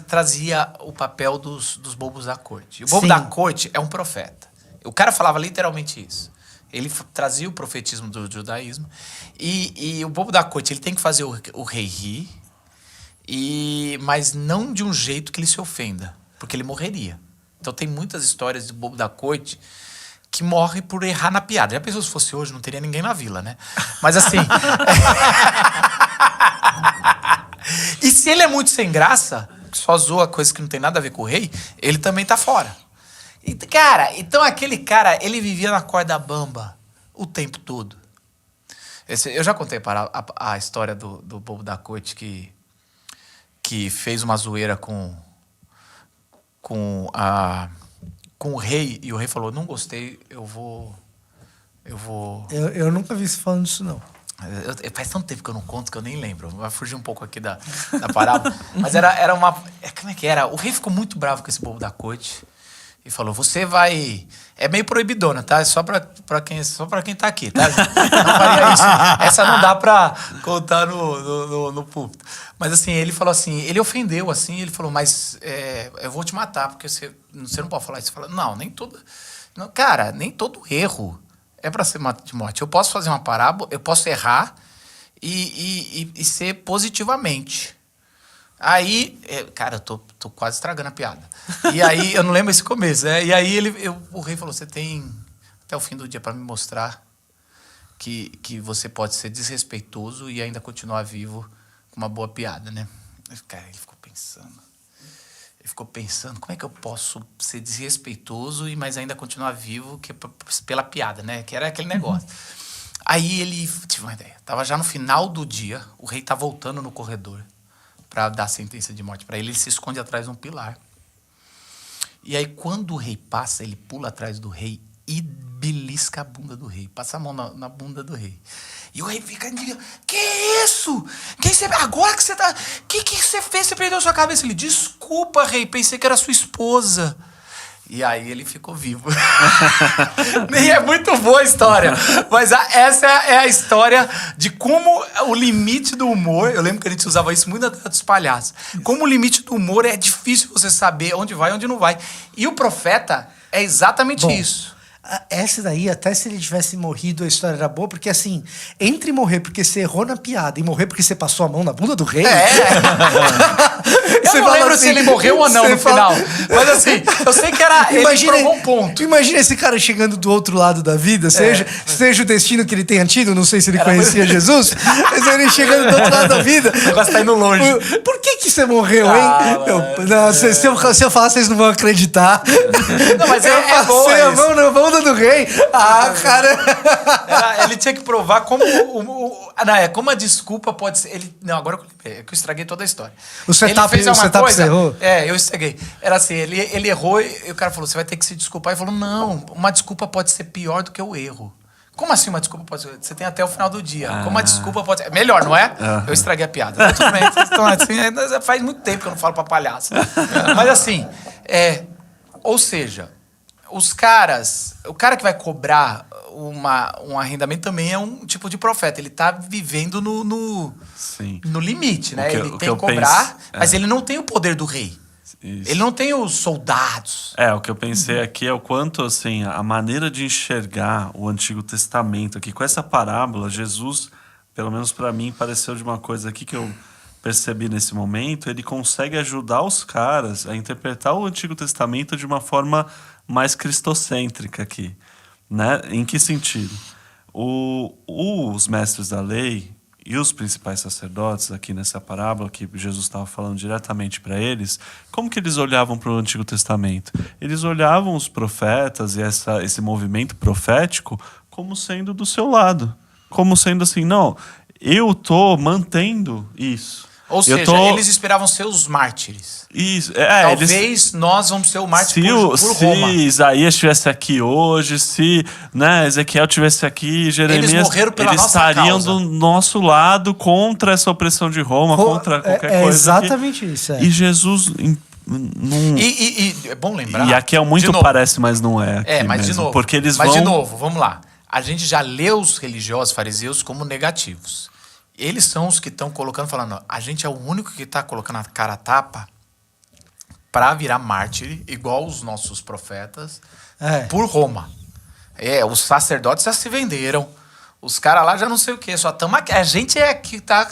trazia o papel dos bobos da corte. E o bobo da corte é um profeta. O cara falava literalmente isso. Ele trazia o profetismo do judaísmo. E o bobo da corte, ele tem que fazer o rei rir, mas não de um jeito que ele se ofenda, porque ele morreria. Então tem muitas histórias do bobo da corte que morre por errar na piada. Já pensou se fosse hoje, não teria ninguém na vila, né? Mas assim... E se ele é muito sem graça, só zoa coisa que não tem nada a ver com o rei, ele também tá fora. E, cara, então aquele cara, ele vivia na corda bamba o tempo todo. Eu já contei para a história do bobo da corte que fez uma zoeira com o rei, e o rei falou, não gostei, eu vou... Eu nunca vi você falando disso, não. Faz tanto tempo que eu não conto que eu nem lembro. Vai fugir um pouco aqui da parábola. Mas era uma... Como é que era? O rei ficou muito bravo com esse bobo da corte e falou, você vai... É meio proibidona, tá? É só pra quem tá aqui, tá? Não faria isso. Essa não dá pra contar no púlpito. Mas assim, ele falou assim, ele ofendeu assim, ele falou, mas eu vou te matar, porque você não pode falar isso. Você fala, não, nem todo... Não, cara, nem todo erro é pra ser de morte. Eu posso fazer uma parábola, eu posso errar e ser positivamente. Aí, cara, eu tô quase estragando a piada. E aí, eu não lembro esse começo, né? E aí o rei falou, você tem até o fim do dia para me mostrar que você pode ser desrespeitoso e ainda continuar vivo com uma boa piada, né? Cara, ele ficou pensando, como é que eu posso ser desrespeitoso mas ainda continuar vivo pela piada, né? Que era aquele negócio. Aí ele tive uma ideia. Tava já no final do dia, o rei tá voltando no corredor para dar a sentença de morte para ele. Ele se esconde atrás de um pilar. E aí, quando o rei passa, ele pula atrás do rei e belisca a bunda do rei. Passa a mão na bunda do rei. E o rei fica... Que isso? Agora que você tá... Que você fez? Você perdeu sua cabeça? Ele, desculpa, rei, pensei que era sua esposa. E aí ele ficou vivo. Nem é muito boa a história. Mas essa é a história de como o limite do humor... Eu lembro que a gente usava isso muito na terra dos palhaços. Como o limite do humor é difícil você saber onde vai e onde não vai. E o profeta é exatamente isso. Essa daí, até se ele tivesse morrido, a história era boa, porque assim, entre morrer porque você errou na piada e morrer porque você passou a mão na bunda do rei... Eu não lembro se ele morreu ou não no final. Mas assim, eu sei que ele provou um ponto. Imagina esse cara chegando do outro lado da vida, seja o destino que ele tenha tido, não sei se ele conhecia Jesus, mas ele chegando do outro lado da vida... O negócio tá indo longe. Por que você morreu, hein? Se eu falar, vocês não vão acreditar. Não, mas é bom. A mão na esposa do rei. Ah, cara. Ele tinha que provar como como a desculpa pode ser. Não, agora é que eu estraguei toda a história. O setup você errou? Eu estraguei. Era assim, ele errou e o cara falou: você vai ter que se desculpar. Ele falou: não, uma desculpa pode ser pior do que o erro. Como assim uma desculpa pode ser? Você tem até o final do dia. Como uma desculpa pode ser? Melhor, não é? Eu estraguei a piada. Mas tudo bem. Então, assim, faz muito tempo que eu não falo pra palhaço. Mas assim, ou seja, o cara que vai cobrar um arrendamento também é um tipo de profeta. Ele tá vivendo no limite, né? Ele tem que cobrar, mas ele não tem o poder do rei. Isso. Ele não tem os soldados. O que eu pensei aqui é o quanto, assim, a maneira de enxergar o Antigo Testamento aqui. Com essa parábola, Jesus, pelo menos para mim, pareceu de uma coisa aqui que eu percebi nesse momento. Ele consegue ajudar os caras a interpretar o Antigo Testamento de uma forma mais cristocêntrica aqui, né? Em que sentido? Os mestres da lei e os principais sacerdotes aqui nessa parábola, que Jesus estava falando diretamente para eles, como que eles olhavam para o Antigo Testamento? Eles olhavam os profetas e esse movimento profético como sendo do seu lado. Como sendo assim, não, eu estou mantendo isso. Ou seja, eles esperavam ser os mártires. Isso. Talvez nós vamos ser o mártir por Roma. Se Isaías estivesse aqui hoje, se Ezequiel estivesse aqui, Jeremias... Eles morreram pela eles nossa estariam causa. do nosso lado contra essa opressão de Roma, contra qualquer coisa. Exatamente aqui. isso. E Jesus... E é bom lembrar... E aqui é muito parece, mas não é. Mas mesmo, de novo. Porque eles de novo, vamos lá. A gente já leu os religiosos fariseus como negativos. Eles são os que estão colocando, falando, a gente é o único que está colocando a cara a tapa para virar mártir, igual os nossos profetas, por Roma. Os sacerdotes já se venderam. Os caras lá já não sei o quê. Só estamos aqui. A gente é que está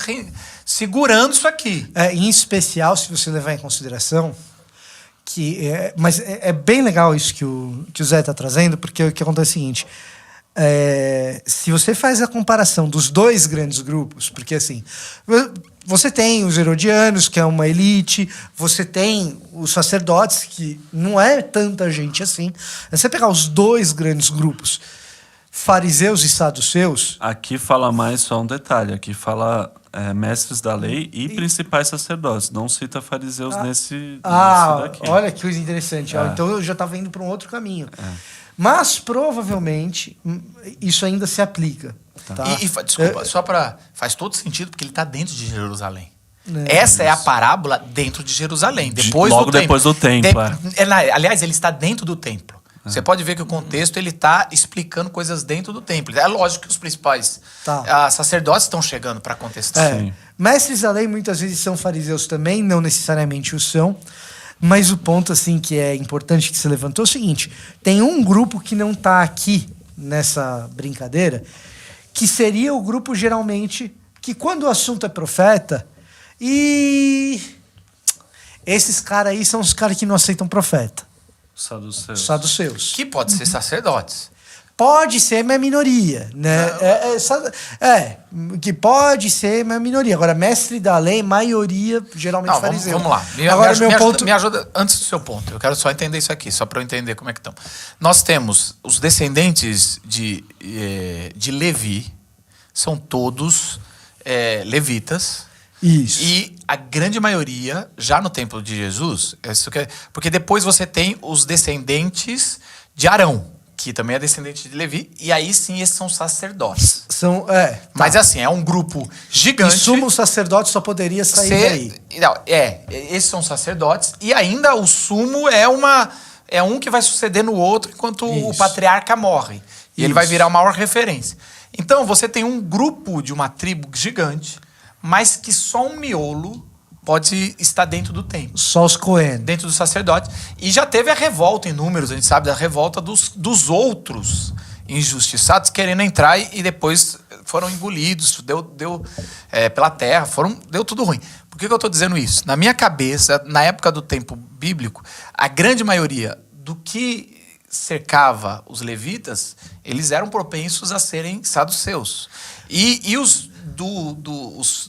segurando isso aqui. Em especial, se você levar em consideração que... Mas é bem legal isso que o Zé está trazendo, porque o que acontece é o seguinte... se você faz a comparação dos dois grandes grupos, porque assim, você tem os herodianos, que é uma elite, você tem os sacerdotes, que não é tanta gente assim. Você pegar os dois grandes grupos, fariseus e saduceus... Aqui fala mais só um detalhe, aqui fala mestres da lei e principais sacerdotes, não cita fariseus nesse daqui. Olha que coisa interessante. Então eu já estava indo para um outro caminho. Mas, provavelmente, isso ainda se aplica. Tá? Desculpa, só para... Faz todo sentido, porque ele está dentro de Jerusalém. Essa é a parábola dentro de Jerusalém. Logo depois do templo. Aliás, ele está dentro do templo. Você pode ver que o contexto ele está explicando coisas dentro do templo. É lógico que os principais sacerdotes estão chegando para contestar. Mestres da lei muitas vezes são fariseus também, não necessariamente o são. Mas o ponto assim que é importante que você levantou é o seguinte: tem um grupo que não está aqui nessa brincadeira, que seria o grupo geralmente que quando o assunto é profeta, e esses caras aí são os caras que não aceitam profeta. Saduceus. Que pode ser sacerdotes. Pode ser minha minoria, né? Que pode ser minha minoria. Agora, mestre da lei, maioria, geralmente fariseu. Vamos lá. Me ajuda antes do seu ponto. Eu quero só entender isso aqui, só para eu entender como é que estão. Nós temos os descendentes de Levi, são todos levitas. Isso. E a grande maioria, já no templo de Jesus, porque depois você tem os descendentes de Arão, que também é descendente de Levi, e aí sim esses são sacerdotes. Mas assim, é um grupo gigante. E sumo sacerdote só poderia sair daí. Não, esses são sacerdotes, e ainda o sumo é um que vai suceder no outro enquanto o patriarca morre. E ele vai virar uma maior referência. Então você tem um grupo de uma tribo gigante, mas que só um miolo pode estar dentro do templo. Só os Cohen. Dentro dos sacerdotes. E já teve a revolta em números, a gente sabe da revolta dos outros injustiçados querendo entrar e depois foram engolidos, deu pela terra, deu tudo ruim. Por que eu estou dizendo isso? Na minha cabeça, na época do tempo bíblico, a grande maioria do que cercava os levitas, eles eram propensos a serem saduceus. E os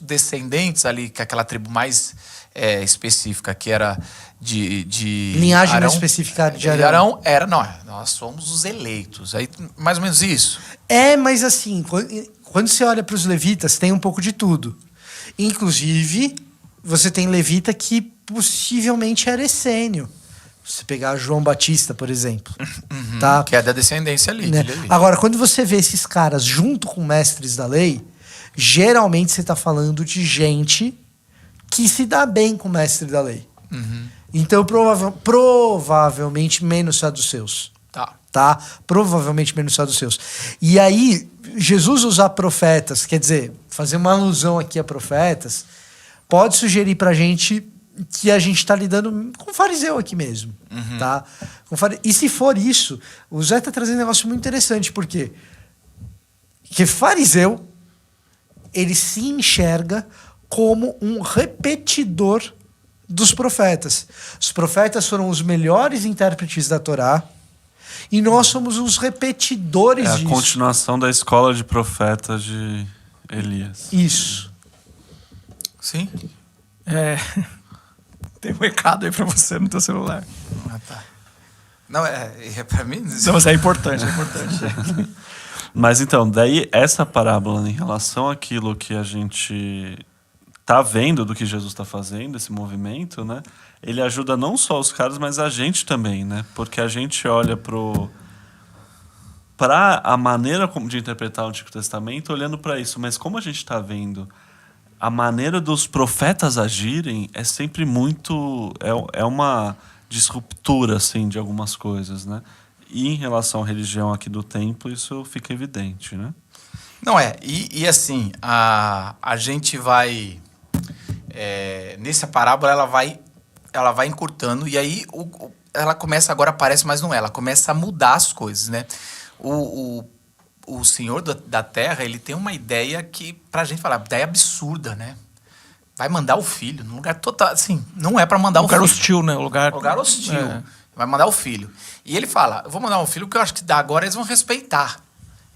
descendentes ali, que é aquela tribo mais específica, que era de Linhagem Arão. mais específica de Arão. Nós somos os eleitos. Aí, mais ou menos isso. Mas assim, quando você olha para os levitas, tem um pouco de tudo. Inclusive, você tem levita que possivelmente era essênio. Se pegar João Batista, por exemplo. Tá? Que é da descendência ali. Né? De Levi. Agora, quando você vê esses caras junto com mestres da lei, geralmente você está falando de gente que se dá bem com o mestre da lei. Então, provavelmente menos saduceus. Tá? Provavelmente menos saduceus. E aí, Jesus usar profetas, quer dizer, fazer uma alusão aqui a profetas, pode sugerir pra gente que a gente está lidando com fariseu aqui mesmo. Tá? E se for isso, o Zé está trazendo um negócio muito interessante, porque fariseu, ele se enxerga como um repetidor dos profetas. Os profetas foram os melhores intérpretes da Torá, e nós somos os repetidores disso. É a continuação da escola de profetas de Elias. Isso. Sim. Tem um recado aí pra você no teu celular. Tá. Não, pra mim... Não, mas é importante, é importante. Mas então, daí essa parábola em relação àquilo que a gente tá vendo do que Jesus está fazendo, esse movimento, né? Ele ajuda não só os caras, mas a gente também, né? Porque a gente olha para a maneira de interpretar o Antigo Testamento olhando para isso. Mas como a gente está vendo a maneira dos profetas agirem, é sempre muito... É uma disruptura, assim, de algumas coisas, né? E em relação à religião aqui do templo, isso fica evidente, né? Não e assim, a gente vai... nessa parábola, ela vai encurtando, e aí ela começa, agora aparece, mas não é, ela começa a mudar as coisas, né? O Senhor da Terra, ele tem uma ideia que, pra gente falar, ideia absurda, né? Vai mandar o filho num lugar total, assim, não é pra mandar o filho. Lugar hostil, né? Lugar Hostil. Vai mandar o filho. E ele fala, eu vou mandar um filho porque eu acho que agora eles vão respeitar.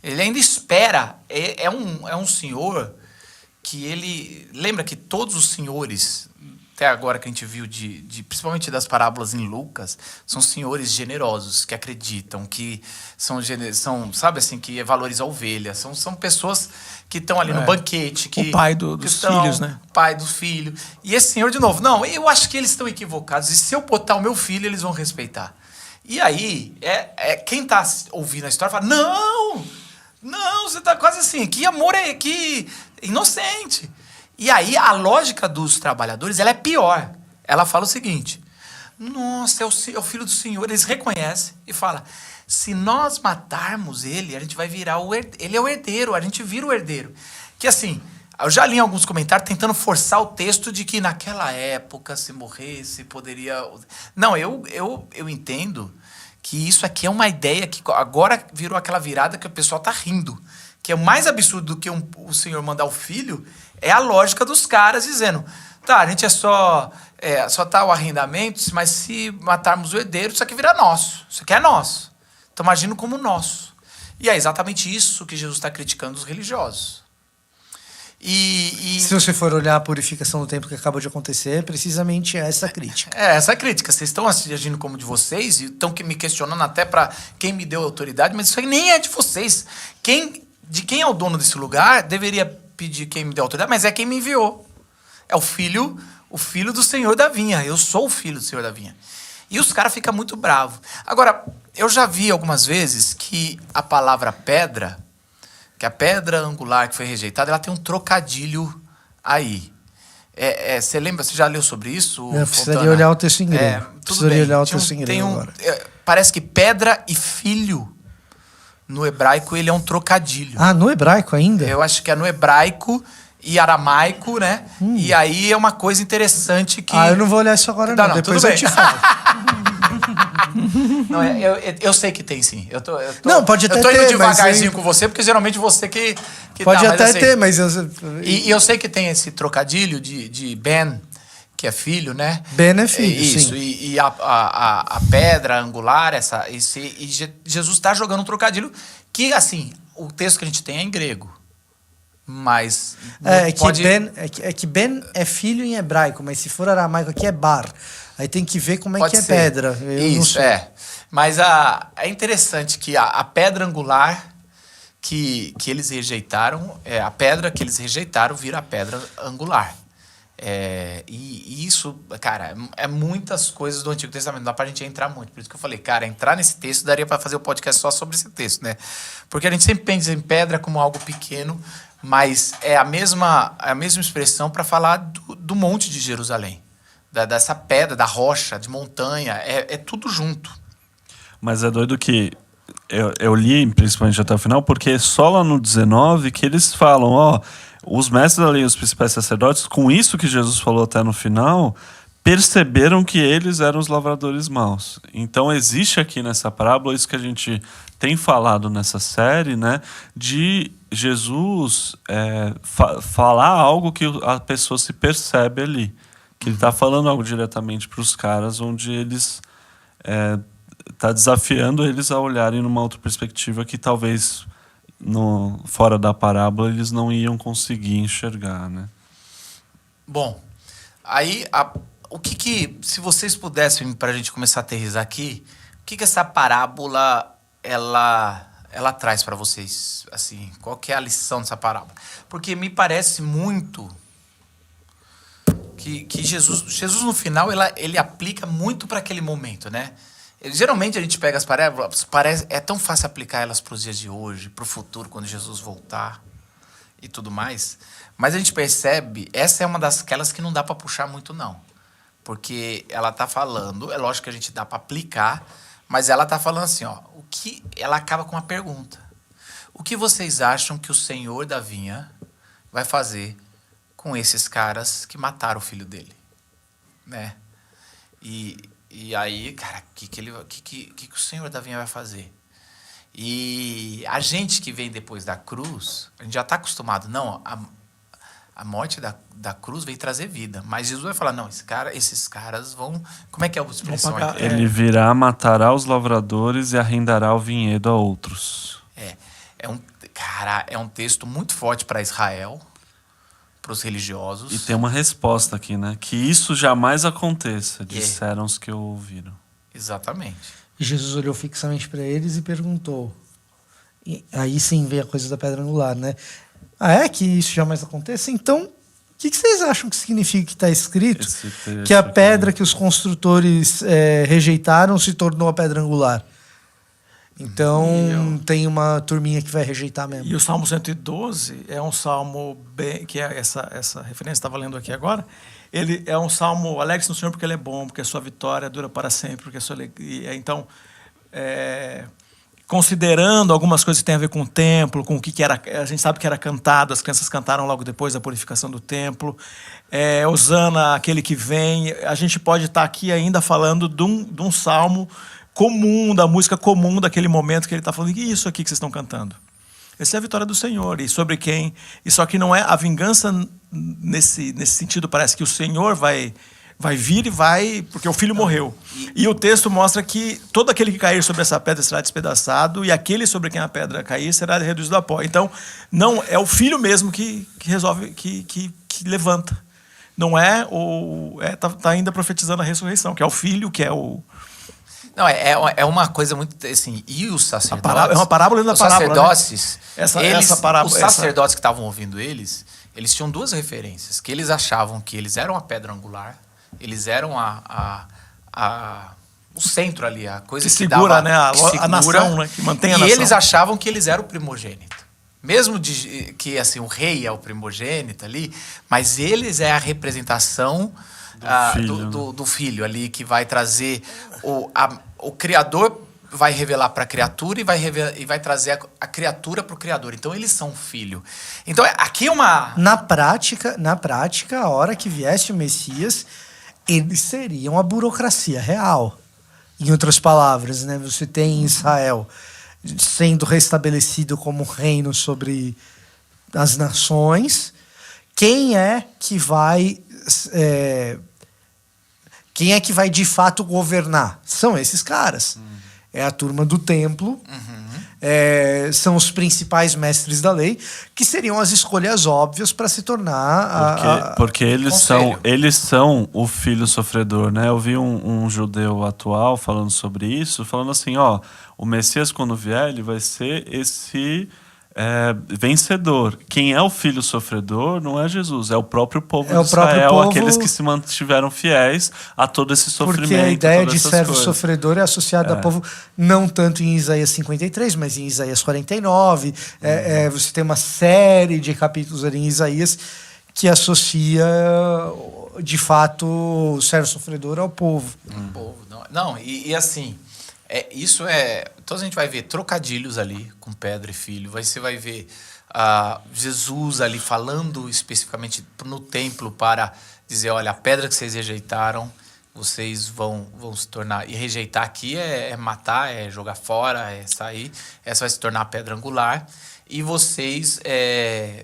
Ele ainda espera. É um senhor que ele... Lembra que todos os senhores, até agora que a gente viu, principalmente das parábolas em Lucas, são senhores generosos, que acreditam, que são sabe assim, que valorizam a ovelha. São pessoas que estão ali no banquete. O pai dos filhos, né? O pai do filho. E esse senhor, de novo, não, eu acho que eles estão equivocados. E se eu botar o meu filho, eles vão respeitar. E aí, quem está ouvindo a história fala, não, você está quase assim, que amor que inocente. E aí, a lógica dos trabalhadores, ela é pior. Ela fala o seguinte, nossa, é o filho do Senhor. Eles reconhecem e falam, se nós matarmos ele, a gente vai virar ele é o herdeiro, a gente vira o herdeiro. Que assim, eu já li em alguns comentários tentando forçar o texto de que naquela época, se morresse, poderia... Não, eu entendo que isso aqui é uma ideia que agora virou aquela virada que o pessoal tá rindo. Que é mais absurdo do que o Senhor mandar o filho, é a lógica dos caras dizendo, tá, a gente só tá o arrendamento, mas se matarmos o herdeiro, isso aqui vira nosso. Isso aqui é nosso. Estamos agindo como nosso. E é exatamente isso que Jesus está criticando os religiosos. Se você for olhar a purificação do templo que acabou de acontecer, é precisamente essa crítica. Essa crítica. Vocês estão agindo como de vocês e estão me questionando até para quem me deu autoridade, mas isso aí nem é de vocês. De quem é o dono desse lugar, deveria pedir quem me deu autoridade, mas é quem me enviou. É o filho do Senhor da vinha. Eu sou o filho do Senhor da vinha. E os caras ficam muito bravos. Agora, eu já vi algumas vezes que a palavra pedra, que a pedra angular que foi rejeitada, ela tem um trocadilho aí. Você lembra, você já leu sobre isso? Eu precisaria olhar o texto em grego. Precisaria olhar o texto em grego agora. Parece que pedra e filho, no hebraico, ele é um trocadilho. Ah, no hebraico ainda? Eu acho que é no hebraico e aramaico, né? E aí é uma coisa interessante que... eu não vou olhar isso agora não. Depois eu te falo. Não, eu sei que tem sim. Não, pode até ter. Eu tô indo devagarzinho com você, porque geralmente você que pode tá, até ter, mas... E eu sei que tem esse trocadilho de Ben, que é filho, né? Ben é filho, isso, sim. E a pedra angular, e Jesus está jogando um trocadilho que, assim, o texto que a gente tem é em grego. mas que Ben é filho em hebraico, mas se for aramaico aqui é bar. Aí tem que ver como é que é pedra. Eu não sei. Mas é interessante que a pedra angular que eles rejeitaram, a pedra que eles rejeitaram vira a pedra angular. E isso, cara, é muitas coisas do Antigo Testamento. Não dá pra gente entrar muito. Por isso que eu falei, cara, entrar nesse texto daria pra fazer o podcast só sobre esse texto, né? Porque a gente sempre pensa em pedra como algo pequeno, mas é a mesma expressão para falar do monte de Jerusalém. Dessa pedra, da rocha, de montanha. É tudo junto. Mas é doido que eu li, principalmente até o final, porque é só lá no 19 que eles falam, os mestres da lei e os principais sacerdotes, com isso que Jesus falou até no final, perceberam que eles eram os lavradores maus. Então existe aqui nessa parábola isso que a gente tem falado nessa série, né, de Jesus falar algo que a pessoa se percebe ali. Que ele está falando algo diretamente para os caras, onde eles tá desafiando eles a olharem numa outra perspectiva que talvez fora da parábola eles não iam conseguir enxergar, né? Bom, aí se vocês pudessem, para a gente começar a aterrissar aqui, o que essa parábola ela traz para vocês, assim, qual que é a lição dessa parábola? Porque me parece muito que Jesus no final ele aplica muito para aquele momento, né? Geralmente a gente pega as parábolas, é tão fácil aplicar elas para os dias de hoje, para o futuro, quando Jesus voltar e tudo mais. Mas a gente percebe, essa é uma daquelas que não dá para puxar muito, não. Porque ela está falando, é lógico que a gente dá para aplicar, mas ela está falando assim, ela acaba com uma pergunta. O que vocês acham que o Senhor da vinha vai fazer com esses caras que mataram o filho dele? Né? E aí, cara, o que o Senhor da vinha vai fazer? E a gente que vem depois da cruz, a gente já está acostumado. Não, a morte da cruz veio trazer vida. Mas Jesus vai falar, não, esses caras vão... Como é que é a expressão? Ele virá, matará os lavradores e arrendará o vinhedo a outros. É um texto muito forte para Israel, para os religiosos. E tem uma resposta aqui, né? Que isso jamais aconteça, disseram os que o ouviram. Exatamente. E Jesus olhou fixamente para eles e perguntou. E aí sim veio a coisa da pedra angular, né? Que isso jamais aconteça? Então, o que vocês acham que significa que está escrito que a pedra que os construtores rejeitaram se tornou a pedra angular? Então, tem uma turminha que vai rejeitar mesmo. E o Salmo 112 é um salmo que é essa referência que estava lendo aqui agora. Ele é um salmo, alegre-se no Senhor porque Ele é bom, porque a sua vitória dura para sempre, porque a sua alegria... Então, considerando algumas coisas que têm a ver com o templo, com o que era... A gente sabe que era cantado, as crianças cantaram logo depois da purificação do templo. Hosana, aquele que vem. A gente pode estar aqui ainda falando de um salmo comum, da música comum daquele momento que ele está falando, que isso aqui que vocês estão cantando? Essa é a vitória do Senhor, e sobre quem... E só que não é a vingança nesse sentido, parece que o Senhor vai vir e vai... Porque o filho morreu. E o texto mostra que todo aquele que cair sobre essa pedra será despedaçado, e aquele sobre quem a pedra cair será reduzido a pó. Então, não é o filho mesmo que resolve, que levanta. Não é o... Tá ainda profetizando a ressurreição, que é o filho, que é o... Não, é uma coisa muito assim. E os sacerdotes. É uma parábola da parábola. Os sacerdotes, né? Os sacerdotes que estavam ouvindo eles tinham duas referências. Que eles achavam que eles eram a pedra angular, eles eram o centro ali, a coisa que segura, dava, né? A nação, né? Que mantém a nação. E eles achavam que eles eram o primogênito. Mesmo que assim, o rei é o primogênito ali, mas eles é a representação do filho ali, que vai trazer o Criador vai revelar para a criatura e vai trazer a criatura para o Criador. Então eles são filho. Então aqui é uma... Na prática, a hora que viesse o Messias, eles seriam a burocracia real. Em outras palavras, né? Você tem Israel sendo restabelecido como reino sobre as nações. Quem é que vai de fato governar? São esses caras. É a turma do templo. são os principais mestres da lei, que seriam as escolhas óbvias para se tornar porque eles são o filho sofredor, né? Eu vi um judeu atual falando sobre isso, falando assim, o Messias quando vier, ele vai ser esse vencedor. Quem é o filho sofredor não é Jesus, é o próprio povo de Israel, aqueles que se mantiveram fiéis a todo esse sofrimento. Porque a ideia de servo sofredor é associada a povo, não tanto em Isaías 53, mas em Isaías 49. Você tem uma série de capítulos ali em Isaías que associa, de fato, o servo sofredor ao povo. Não, e assim... Então a gente vai ver trocadilhos ali com pedra e filho. Você vai ver Jesus ali falando especificamente no templo para dizer, olha, a pedra que vocês rejeitaram, vocês vão se tornar... E rejeitar aqui é matar, é jogar fora, é sair. Essa vai se tornar a pedra angular. E vocês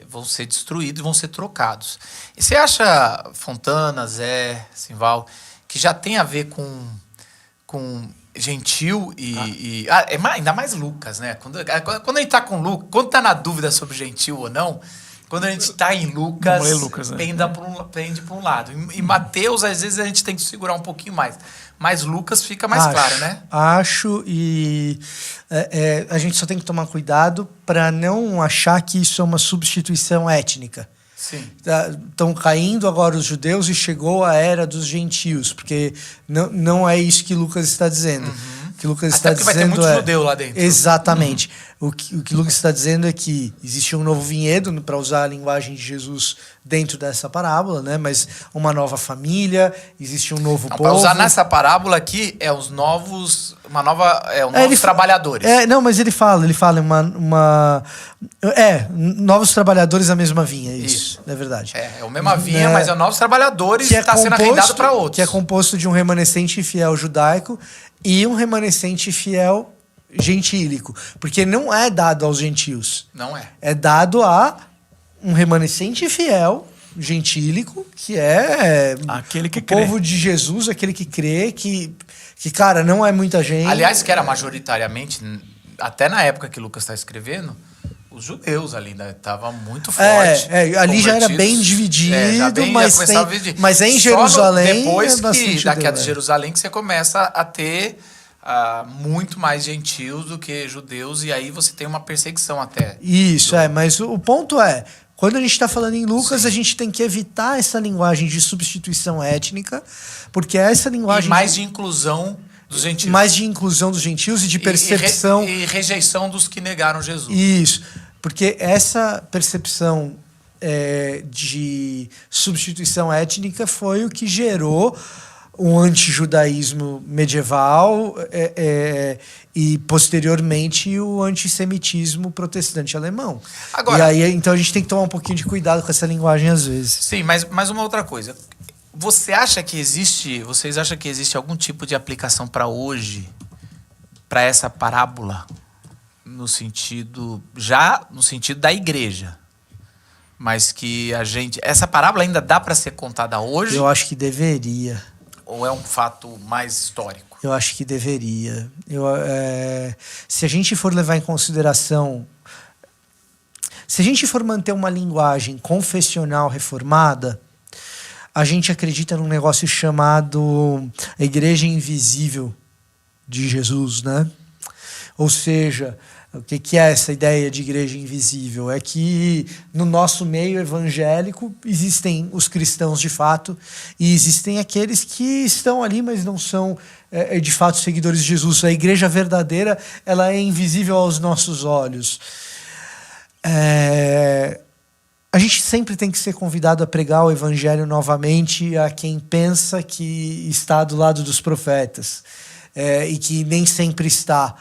vão ser destruídos, vão ser trocados. E você acha, Fontana, Zé, Simval, que já tem a ver com gentil ainda mais Lucas, né? Quando a gente tá com Lucas, quando tá na dúvida sobre gentil ou não, quando a gente tá em Lucas, pende para um lado. E Mateus, às vezes, a gente tem que segurar um pouquinho mais. Mas Lucas fica mais claro, né? Acho, e a gente só tem que tomar cuidado para não achar que isso é uma substituição étnica. Sim. Estão caindo agora os judeus e chegou a era dos gentios, porque não é isso que Lucas está dizendo. O que Lucas está dizendo vai ter muito judeu lá dentro. Exatamente. O que Lucas está dizendo é que existe um novo vinhedo, para usar a linguagem de Jesus dentro dessa parábola, né? Mas uma nova família, existe um novo povo. Para usar nessa parábola aqui, os novos trabalhadores. Mas ele fala novos trabalhadores da mesma vinha, isso. É verdade. É a mesma vinha, mas novos trabalhadores que está sendo arrendado para outros. Que é composto de um remanescente fiel judaico e um remanescente fiel gentílico, porque não é dado aos gentios. Não é. É dado a um remanescente fiel gentílico, que é aquele que o povo de Jesus, aquele que crê, que cara, não é muita gente. Aliás, que era majoritariamente, até na época que Lucas está escrevendo, os judeus ali ainda estavam muito fortes. Ali já era bem dividido, mas em Jerusalém... Depois da queda de Jerusalém que você começa a ter muito mais gentios do que judeus, e aí você tem uma perseguição até. Isso, mas o ponto quando a gente está falando em Lucas, a gente tem que evitar essa linguagem de substituição étnica, porque essa linguagem... E mais de inclusão dos gentios. Mais de inclusão dos gentios e de percepção... E rejeição dos que negaram Jesus. Isso, porque essa percepção de substituição étnica foi o que gerou o antijudaísmo medieval e, posteriormente, o antissemitismo protestante alemão. Agora, e aí, então, a gente tem que tomar um pouquinho de cuidado com essa linguagem, às vezes. Sim, mas uma outra coisa. Vocês acham que existe algum tipo de aplicação para hoje, para essa parábola, no sentido da igreja? Mas que essa parábola ainda dá para ser contada hoje? Eu acho que deveria. Ou é um fato mais histórico? Eu acho que deveria. Se a gente for levar em consideração... Se a gente for manter uma linguagem confessional reformada, a gente acredita num negócio chamado a Igreja Invisível de Jesus, né? Ou seja... O que é essa ideia de igreja invisível? É que no nosso meio evangélico existem os cristãos de fato e existem aqueles que estão ali, mas não são de fato seguidores de Jesus. A igreja verdadeira, ela é invisível aos nossos olhos. A gente sempre tem que ser convidado a pregar o evangelho novamente a quem pensa que está do lado dos profetas e que nem sempre está.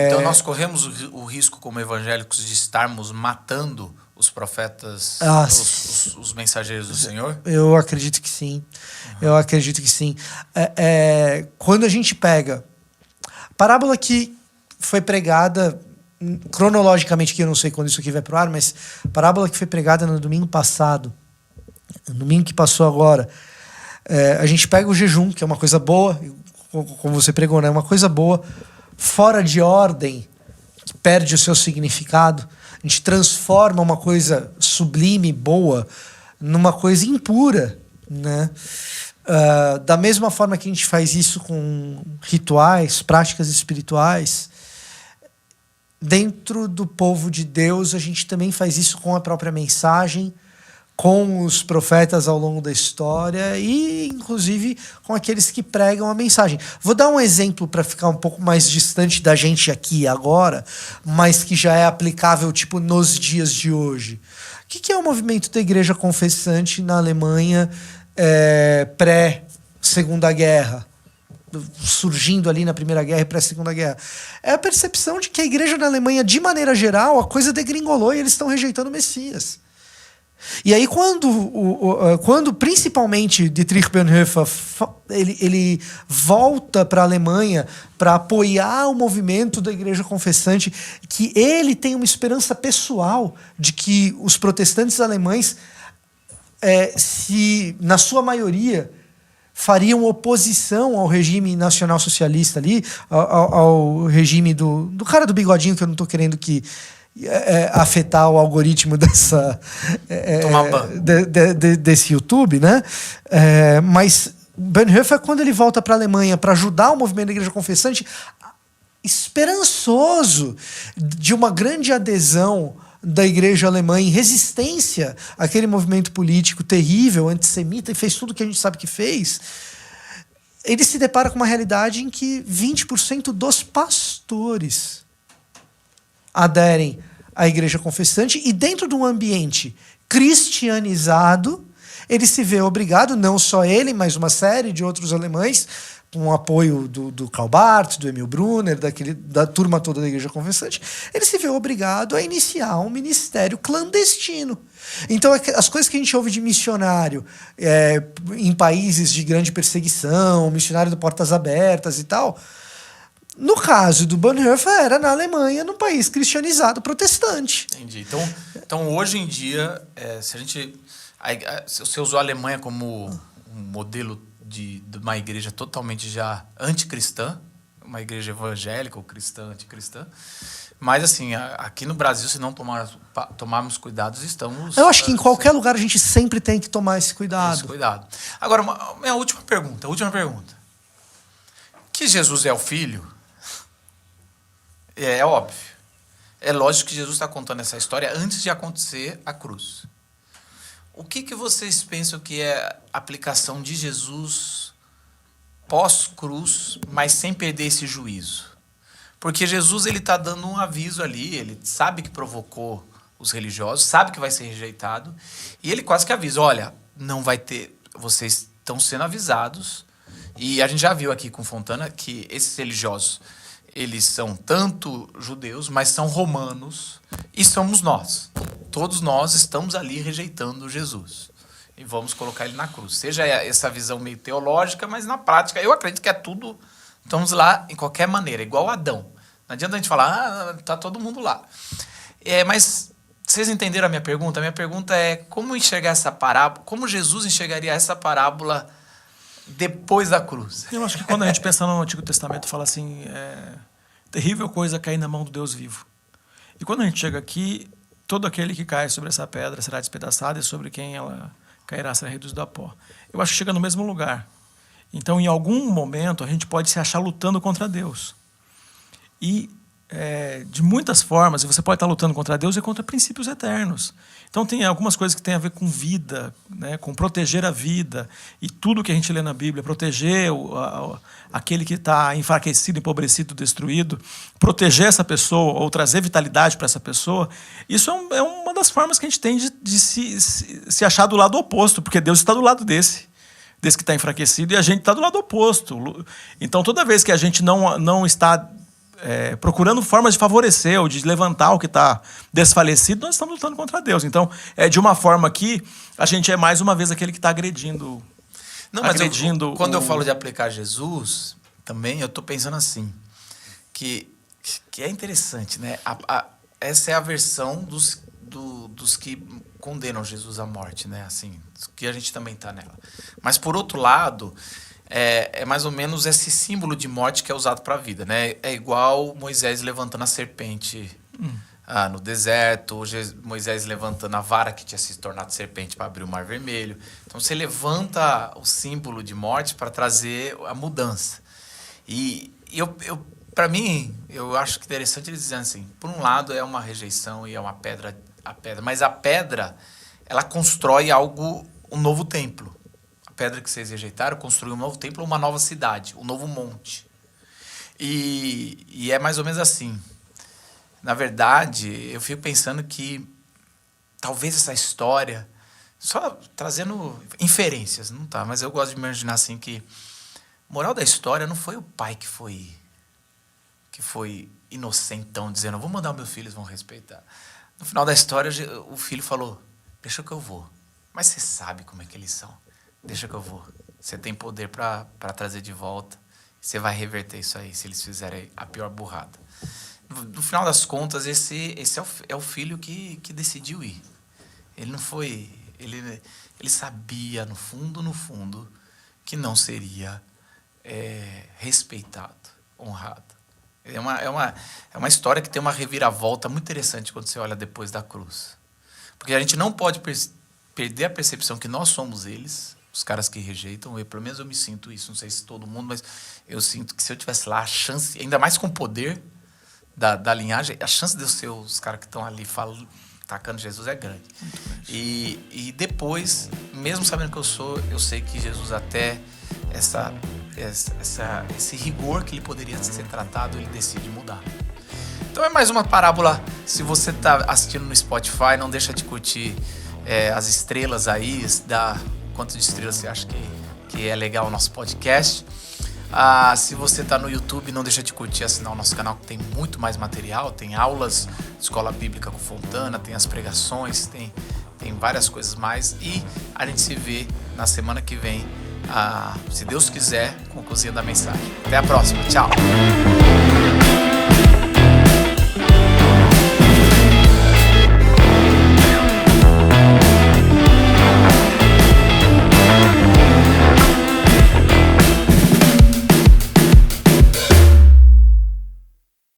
Então nós corremos o risco como evangélicos de estarmos matando os profetas, os mensageiros do Senhor? Eu acredito que sim. Eu acredito que sim. Quando a gente pega a parábola que foi pregada cronologicamente, que eu não sei quando isso aqui vai pro ar, mas a parábola que foi pregada no domingo passado, no domingo que passou agora, a gente pega o jejum, que é uma coisa boa, como você pregou, né? Uma coisa boa, fora de ordem, perde o seu significado. A gente transforma uma coisa sublime, boa, numa coisa impura, né? Da mesma forma que a gente faz isso com rituais, práticas espirituais, dentro do povo de Deus a gente também faz isso com a própria mensagem, com os profetas ao longo da história e, inclusive, com aqueles que pregam a mensagem. Vou dar um exemplo para ficar um pouco mais distante da gente aqui e agora, mas que já é aplicável tipo nos dias de hoje. O que é o movimento da Igreja Confessante na Alemanha pré-Segunda Guerra? Surgindo ali na Primeira Guerra e pré-Segunda Guerra. É a percepção de que a igreja na Alemanha, de maneira geral, a coisa degringolou e eles estão rejeitando o Messias. E aí, quando principalmente Dietrich Bonhoeffer ele volta para a Alemanha para apoiar o movimento da Igreja Confessante, que ele tem uma esperança pessoal de que os protestantes alemães, se na sua maioria, fariam oposição ao regime nacional-socialista ali, ao regime do cara do bigodinho, que eu não estou querendo que afetar o algoritmo desse YouTube, né? Mas Bonhoeffer, quando ele volta para a Alemanha para ajudar o movimento da Igreja Confessante, esperançoso de uma grande adesão da igreja alemã em resistência àquele movimento político terrível, antissemita, e fez tudo o que a gente sabe que fez, ele se depara com uma realidade em que 20% dos pastores aderem à Igreja Confessante, e dentro de um ambiente cristianizado, ele se vê obrigado, não só ele, mas uma série de outros alemães, com o apoio do Karl Barth, do Emil Brunner, da turma toda da Igreja Confessante, ele se vê obrigado a iniciar um ministério clandestino. Então, as coisas que a gente ouve de missionário em países de grande perseguição, missionário de portas abertas e tal, no caso do Bonhoeffer, era na Alemanha, num país cristianizado protestante. Entendi. Então hoje em dia, se você usou a Alemanha como um modelo de uma igreja totalmente já anticristã, uma igreja evangélica ou cristã, anticristã, mas assim, aqui no Brasil, se não tomarmos cuidados, estamos... Eu acho que em qualquer lugar a gente sempre tem que tomar esse cuidado. Esse cuidado. Agora, minha última pergunta. Que Jesus é o Filho? É óbvio. É lógico que Jesus está contando essa história antes de acontecer a cruz. O que vocês pensam que é a aplicação de Jesus pós-cruz, mas sem perder esse juízo? Porque Jesus está dando um aviso ali, ele sabe que provocou os religiosos, sabe que vai ser rejeitado, e ele quase que avisa, olha, não vai ter, vocês estão sendo avisados, e a gente já viu aqui com Fontana que esses religiosos, eles são tanto judeus, mas são romanos, e somos nós. Todos nós estamos ali rejeitando Jesus. E vamos colocar ele na cruz. Seja essa visão meio teológica, mas na prática, eu acredito que é tudo... Estamos lá em qualquer maneira, igual Adão. Não adianta a gente falar, tá todo mundo lá. Mas vocês entenderam a minha pergunta? A minha pergunta é como enxergar essa parábola, como Jesus enxergaria essa parábola depois da cruz? Eu acho que quando a gente pensa no Antigo Testamento, fala assim, terrível coisa cair na mão do Deus vivo. E quando a gente chega aqui, todo aquele que cai sobre essa pedra será despedaçado e sobre quem ela cairá será reduzido a pó. Eu acho que chega no mesmo lugar. Então, em algum momento, a gente pode se achar lutando contra Deus. E, de muitas formas, você pode estar lutando contra Deus e contra princípios eternos. Então, tem algumas coisas que têm a ver com vida, né, com proteger a vida. E tudo que a gente lê na Bíblia, proteger aquele que está enfraquecido, empobrecido, destruído, proteger essa pessoa ou trazer vitalidade para essa pessoa, isso é uma das formas que a gente tem de se achar do lado oposto, porque Deus está do lado desse que está enfraquecido, e a gente está do lado oposto. Então, toda vez que a gente não está procurando formas de favorecer ou de levantar o que está desfalecido, nós estamos lutando contra Deus. Então, de uma forma que a gente é mais uma vez aquele que está agredindo. Não, mas quando eu falo de aplicar Jesus, também eu estou pensando assim, que é interessante, né? Essa é a versão dos que condenam Jesus à morte, né? Assim, que a gente também está nela. Mas, por outro lado, é mais ou menos esse símbolo de morte que é usado para a vida, né? É igual Moisés levantando a serpente no deserto, Moisés levantando a vara que tinha se tornado serpente para abrir o Mar Vermelho. Então você levanta o símbolo de morte para trazer a mudança. E para mim, eu acho que interessante eles dizendo assim, por um lado é uma rejeição e é uma pedra, mas a pedra, ela constrói um novo templo. A pedra que vocês rejeitaram construiu um novo templo, uma nova cidade, um novo monte. E é mais ou menos assim. Na verdade, eu fico pensando que talvez essa história, só trazendo inferências, não tá? Mas eu gosto de imaginar assim que moral da história não foi o pai que foi inocentão, dizendo, vou mandar o meu filho, eles vão respeitar. No final da história, o filho falou, deixa que eu vou. Mas você sabe como é que eles são. Deixa que eu vou. Você tem poder para trazer de volta. Você vai reverter isso aí, se eles fizerem a pior burrada. No final das contas, esse é o filho que decidiu ir. Ele não foi... Ele sabia, no fundo, que não seria respeitado, honrado. É uma história que tem uma reviravolta muito interessante quando você olha depois da cruz. Porque a gente não pode perder a percepção que nós somos eles, os caras que rejeitam. Pelo menos eu me sinto isso, não sei se todo mundo, mas eu sinto que se eu tivesse lá a chance, ainda mais com o poder da linhagem, a chance de eu ser os caras que estão ali tacando Jesus é grande. E depois, mesmo sabendo que eu sei que Jesus até esse rigor que ele poderia ser tratado, ele decide mudar. Então é mais uma parábola. Se você está assistindo no Spotify, não deixa de curtir as estrelas aí, quantas de estrelas você acha que é legal o nosso podcast. Se você está no YouTube, não deixa de curtir e assinar o nosso canal, que tem muito mais material. Tem aulas de escola bíblica com Fontana, tem as pregações, tem várias coisas mais. E a gente se vê na semana que vem, se Deus quiser, com a Cozinha da Mensagem. Até a próxima, tchau!